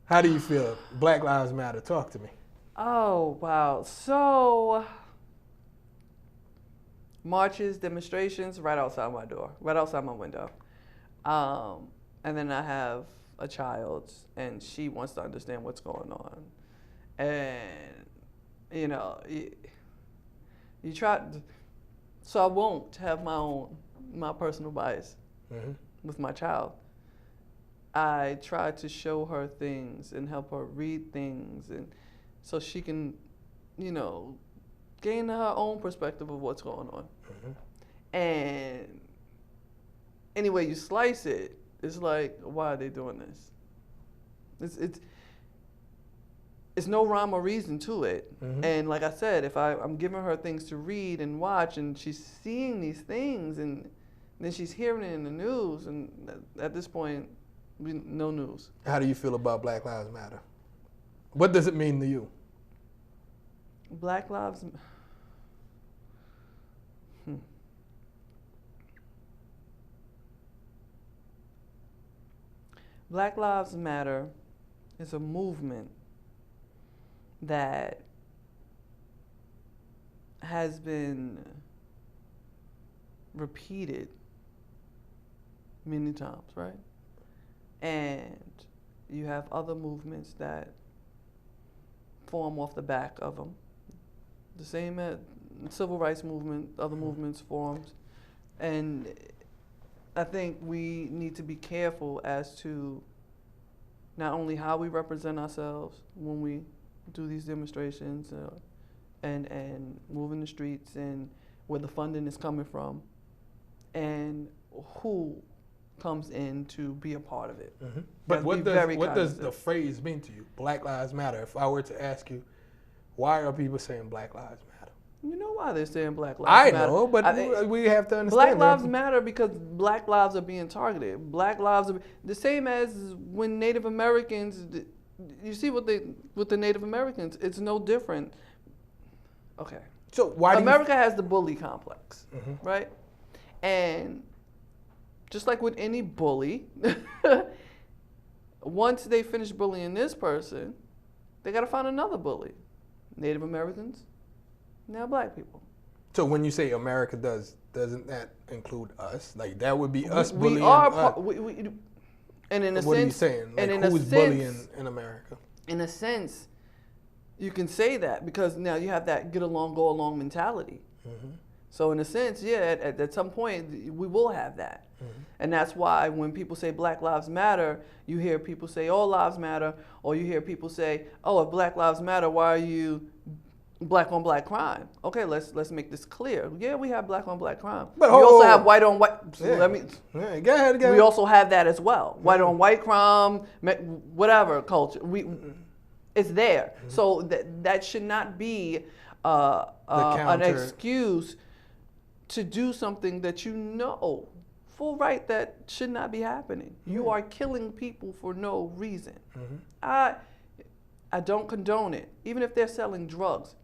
Speaker 3: How do you feel? Black Lives Matter. Talk to me.
Speaker 2: Oh, wow. So marches, demonstrations, right outside my door, right outside my window. And then I have a child, and she wants to understand what's going on. And, you know, you try, so I won't have my personal bias with my child. I try to show her things and help her read things, and so she can, you know, gain her own perspective of what's going on. And any way you slice it, it's like, why are they doing this? It's no rhyme or reason to it. And like I said, if I'm giving her things to read and watch, and she's seeing these things, and then she's hearing it in the news, and at this point, no news.
Speaker 3: How do you feel about Black Lives Matter? What does it mean to you?
Speaker 2: Black Lives Black Lives Matter is a movement that has been repeated many times, right? And you have other movements that form off the back of them. The same as civil rights movement, other movements forms. And I think we need to be careful as to not only how we represent ourselves when we do these demonstrations and move in the streets, and where the funding is coming from, and who comes in to be a part of it.
Speaker 3: But what does the phrase mean to you? Black Lives Matter. If I were to ask you, why are people saying Black Lives Matter?
Speaker 2: You know why they're saying Black Lives Matter?
Speaker 3: I know, but we have to understand.
Speaker 2: Black Lives Matter because Black lives are being targeted. Black lives are the same as when Native Americans. You see with the Native Americans, it's no different. Okay.
Speaker 3: So why
Speaker 2: America has the bully complex, right? And just like with any bully, once they finish bullying this person, they got to find another bully. Native Americans, now Black people.
Speaker 3: So when you say America doesn't that include us? Like that would be us bullying
Speaker 2: we are
Speaker 3: us.
Speaker 2: And in a
Speaker 3: what
Speaker 2: sense,
Speaker 3: are you saying? Like,
Speaker 2: and
Speaker 3: who's bullying in America?
Speaker 2: In a sense, you can say that because now you have that get along, go along mentality. So in a sense, yeah, at some point we will have that. And that's why when people say Black Lives Matter, you hear people say all lives matter, or you hear people say, oh, if Black Lives Matter, why are you black on black crime? Okay, let's make this clear. Yeah, we have black on black crime. But we also have white on white.
Speaker 3: Yeah. Go ahead.
Speaker 2: We also have that as well. White on white crime, whatever culture. It's there. So that should not be an excuse to do something that you know full right that should not be happening. You are killing people for no reason. I don't condone it, even if they're selling drugs.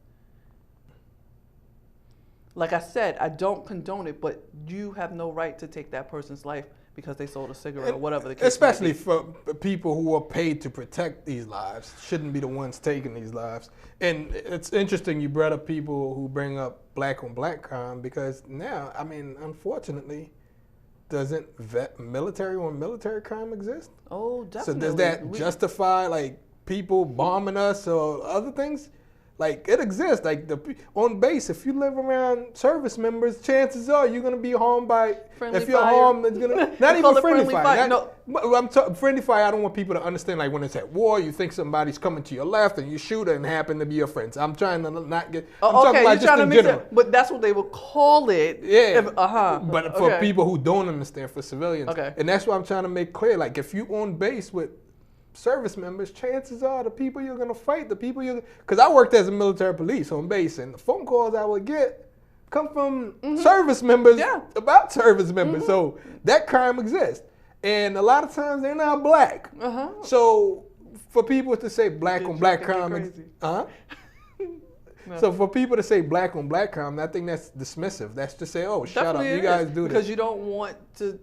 Speaker 2: Like I said, I don't condone it, but you have no right to take that person's life because they sold a cigarette or whatever the case
Speaker 3: especially
Speaker 2: may be.
Speaker 3: For people who are paid to protect these lives, shouldn't be the ones taking these lives. And it's interesting you brought up people who bring up black on black crime, because now, I mean, unfortunately, doesn't military on military crime exist?
Speaker 2: Oh, definitely.
Speaker 3: So does that justify like people bombing us or other things? Like it exists. Like on base, if you live around service members, chances are you're gonna be harmed by.
Speaker 2: Friendly
Speaker 3: if you're
Speaker 2: fire.
Speaker 3: harmed, it's gonna not even friendly fire.
Speaker 2: No.
Speaker 3: Friendly fire. I don't want people to understand. Like when it's at war, you think somebody's coming to your left and you shoot it and happen to be your friends. I'm trying to not get. I'm talking about just in general.
Speaker 2: But that's what they would call it.
Speaker 3: Yeah.
Speaker 2: But
Speaker 3: for people who don't understand, for civilians.
Speaker 2: Okay.
Speaker 3: And that's what I'm trying to make clear. Like if you on base with service members, chances are the people you're gonna fight, because I worked as a military police on base, and the phone calls I would get come from service members about service members. So that crime exists, and a lot of times they're not black. So for people to say black on black crime, So for people to say black on black crime, I think that's dismissive. That's to say, oh, shut up, you guys do this
Speaker 2: because you don't want to.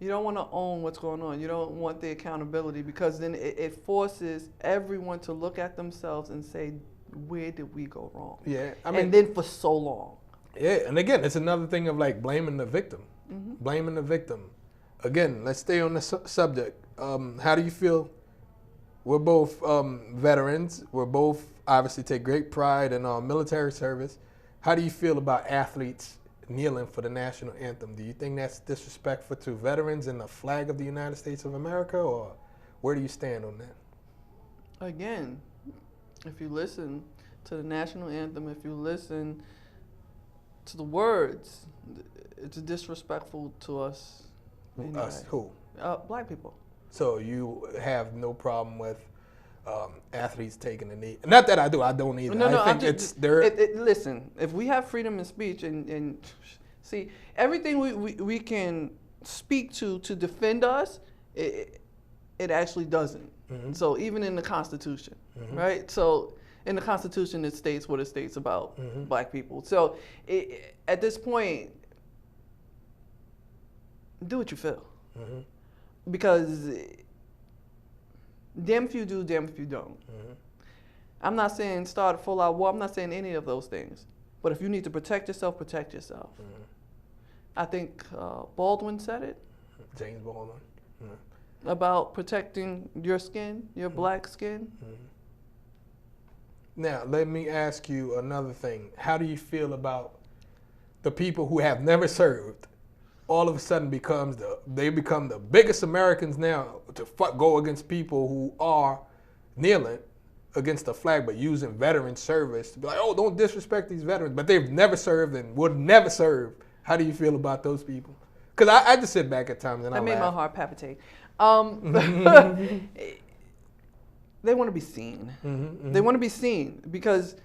Speaker 2: You don't want to own what's going on. You don't want the accountability, because then it forces everyone to look at themselves and say, where did we go wrong?
Speaker 3: Yeah, I mean,
Speaker 2: and then for so long.
Speaker 3: Yeah, and again, it's another thing of like blaming the victim. Blaming the victim. Again, let's stay on the subject. How do you feel? We're both veterans. We're both obviously take great pride in our military service. How do you feel about athletes kneeling for the national anthem? Do you think that's disrespectful to veterans and the flag of the United States of America, or where do you stand on that?
Speaker 2: Again, if you listen to the national anthem, if you listen to the words, it's disrespectful to us. Anyway.
Speaker 3: Us, who?
Speaker 2: Black people.
Speaker 3: So you have no problem with athletes taking the knee? Not that I do. I don't either.
Speaker 2: No,
Speaker 3: I think it's their.
Speaker 2: Listen, if we have freedom of speech and see everything we can speak to defend us, it actually doesn't. So even in the Constitution, right? So in the Constitution, it states what it states about black people. So at this point, do what you feel. Because damn if you do, damn if you don't. I'm not saying start a full-out war. I'm not saying any of those things. But if you need to protect yourself, protect yourself. I think Baldwin said it.
Speaker 3: James Baldwin.
Speaker 2: About protecting your skin, your black skin.
Speaker 3: Now, let me ask you another thing. How do you feel about the people who have never served? All of a sudden they become the biggest Americans now to go against people who are kneeling against the flag but using veteran service to be like, oh, don't disrespect these veterans, but they've never served and would never serve. How do you feel about those people? Because I just sit back at times and I
Speaker 2: made
Speaker 3: laugh.
Speaker 2: my heart palpitate. They want to be seen. They want to be seen because,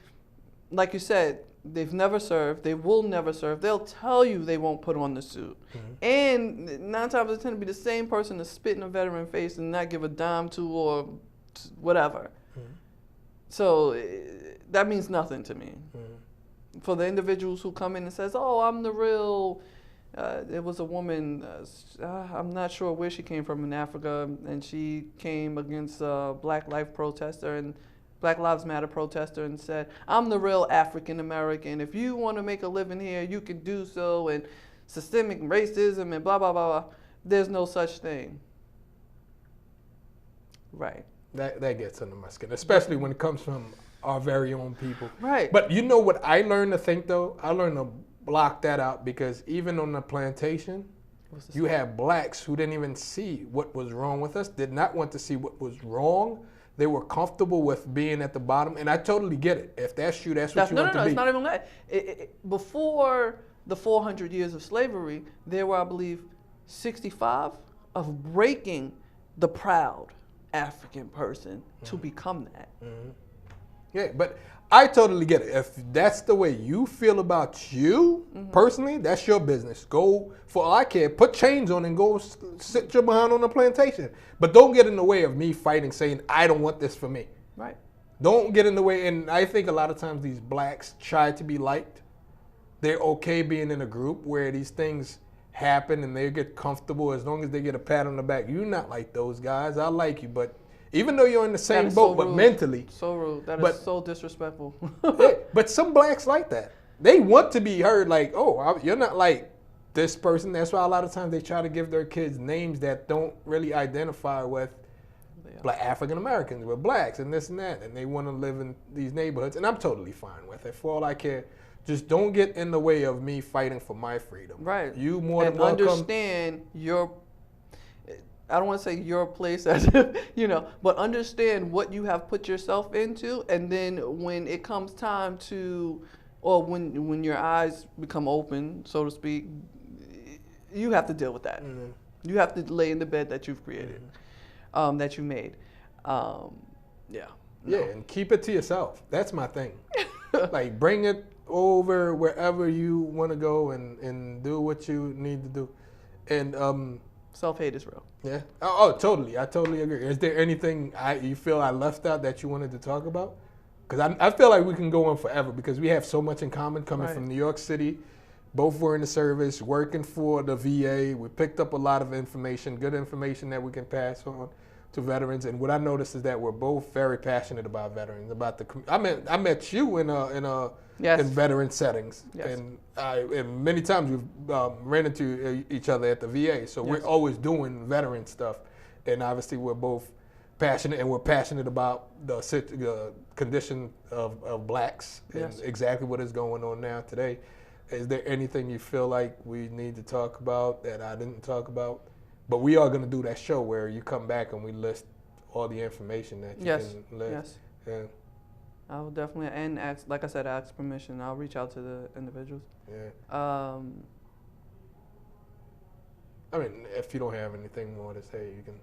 Speaker 2: like you said, they've never served. They will never serve. They'll tell you they won't put on the suit. And 9 times out of 10 to be the same person to spit in a veteran face and not give a dime to or whatever. So that means nothing to me. For the individuals who come in and says, oh, I'm the real, there was a woman, I'm not sure where she came from in Africa, and she came against a Black Lives Matter protester and said, I'm the real African American. If you want to make a living here, you can do so, and systemic racism and blah, blah, blah, blah. There's no such thing. Right.
Speaker 3: That gets under my skin, especially when it comes from our very own people.
Speaker 2: Right.
Speaker 3: But you know what I learned to think, though? I learned to block that out because even on the plantation, you have blacks who didn't even see what was wrong with us, did not want to see what was wrong. They were comfortable with being at the bottom, and I totally get it. If that's you, that's what you want to be.
Speaker 2: No, it's not even that. Before the 400 years of slavery, there were, I believe, 65 of breaking the proud African person to become that.
Speaker 3: Yeah, but I totally get it. If that's the way you feel about you personally, that's your business. Go, for all I care, put chains on and go sit your behind on the plantation. But don't get in the way of me fighting, saying, I don't want this for me.
Speaker 2: Right.
Speaker 3: Don't get in the way. And I think a lot of times these blacks try to be liked. They're okay being in a group where these things happen and they get comfortable as long as they get a pat on the back. You're not like those guys. I like you, but even though you're in the same boat, but mentally.
Speaker 2: So rude. That is so disrespectful.
Speaker 3: Yeah, but some blacks like that. They want to be heard like, oh, you're not like this person. That's why a lot of times they try to give their kids names that don't really identify with Black African Americans, with blacks and this and that. And they want to live in these neighborhoods. And I'm totally fine with it. For all I care, just don't get in the way of me fighting for my freedom.
Speaker 2: Right.
Speaker 3: You more than welcome.
Speaker 2: And understand your, I don't want to say your place, as but understand what you have put yourself into, and then when it comes time to, or when your eyes become open, so to speak, you have to deal with that. You have to lay in the bed that you've created, that you made. Yeah,
Speaker 3: and keep it to yourself. That's my thing. Like, bring it over wherever you want to go and do what you need to do. And
Speaker 2: self-hate is real.
Speaker 3: Yeah. Oh, totally. I totally agree. Is there anything you feel I left out that you wanted to talk about? Because I feel like we can go on forever because we have so much in common coming from New York City. Both were in the service, working for the VA. We picked up a lot of information, good information that we can pass on. to veterans. And what I noticed is that we're both very passionate about veterans. About the I met you in
Speaker 2: Yes.
Speaker 3: veteran settings,
Speaker 2: Yes.
Speaker 3: and many times we've ran into each other at the VA. So
Speaker 2: Yes.
Speaker 3: we're always doing veteran stuff, and obviously we're both passionate, and we're passionate about the condition of blacks and
Speaker 2: Yes.
Speaker 3: exactly what is going on now today. Is there anything you feel like we need to talk about that I didn't talk about? But we are going to do that show where you come back and we list all the information that you
Speaker 2: Yes.
Speaker 3: can list.
Speaker 2: Yes.
Speaker 3: Yeah.
Speaker 2: I will definitely, and ask, like I said, ask permission. I'll reach out to the individuals.
Speaker 3: Yeah. I mean, if you don't have anything more to say, you can.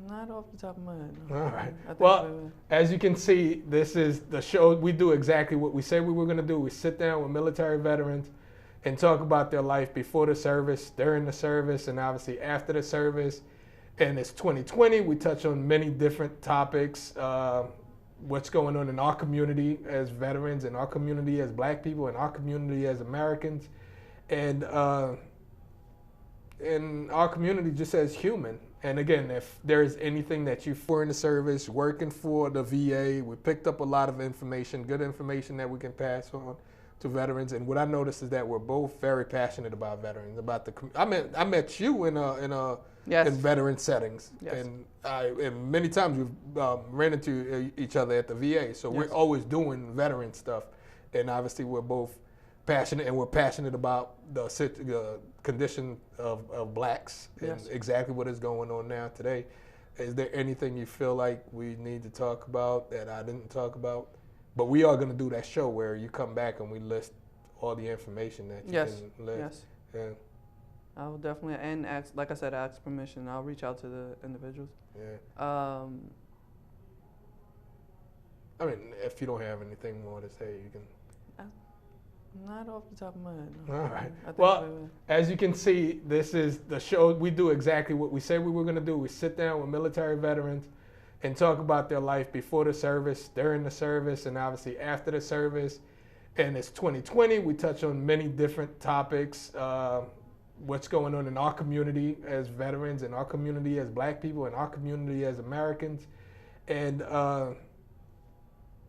Speaker 2: Not off the top of my head. No.
Speaker 3: All right.
Speaker 2: I think
Speaker 3: Well, as you can see, this is the show. We do exactly what we said we were going to do. We sit down with military veterans and talk about their life before the service, during the service, and obviously after the service. And it's 2020. We touch on many different topics. What's going on in our community as veterans, in our community as black people, in our community as Americans, and in our community just as human. And again, if there is anything that you for in the service, working for the VA, we picked up a lot of information, good information that we can pass on to veterans. And what I noticed is that we're both very passionate about veterans. About the I met you in
Speaker 2: Yes.
Speaker 3: in veteran settings,
Speaker 2: Yes.
Speaker 3: and many times we've ran into each other at the VA. So we're
Speaker 2: Yes.
Speaker 3: always doing veteran stuff, and obviously we're both passionate, and we're passionate about the condition of blacks and
Speaker 2: Yes.
Speaker 3: exactly what is going on now today. Is there anything you feel like we need to talk about that I didn't talk about? But we are going to do that show where you come back and we list all the information that you
Speaker 2: Yes.
Speaker 3: can list.
Speaker 2: Yes.
Speaker 3: Yeah.
Speaker 2: I will definitely, and ask, like I said, ask permission. I'll reach out to the individuals.
Speaker 3: Yeah. I mean, if you don't have anything more to say, you can.
Speaker 2: Not off the top of my head. No.
Speaker 3: All right.
Speaker 2: I think
Speaker 3: Well, as you can see, this is the show. We do exactly what we said we were going to do. We sit down with military veterans and talk about their life before the service, during the service, and obviously after the service. And it's 2020. We touch on many different topics. What's going on in our community as veterans, in our community as black people, in our community as Americans, and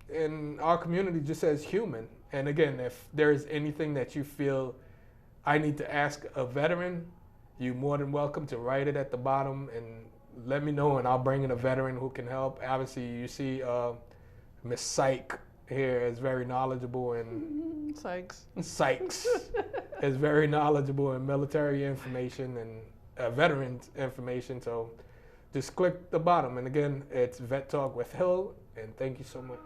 Speaker 3: in our community just as human. And again, if there's anything that you feel I need to ask a veteran, you're more than welcome to write it at the bottom and let me know, and I'll bring in a veteran who can help. Obviously, you see Miss Sykes here is very knowledgeable, and
Speaker 2: Sykes
Speaker 3: is very knowledgeable in military information and veterans information. So just click the bottom. And again, it's Vet Talk with Hill, and thank you so much.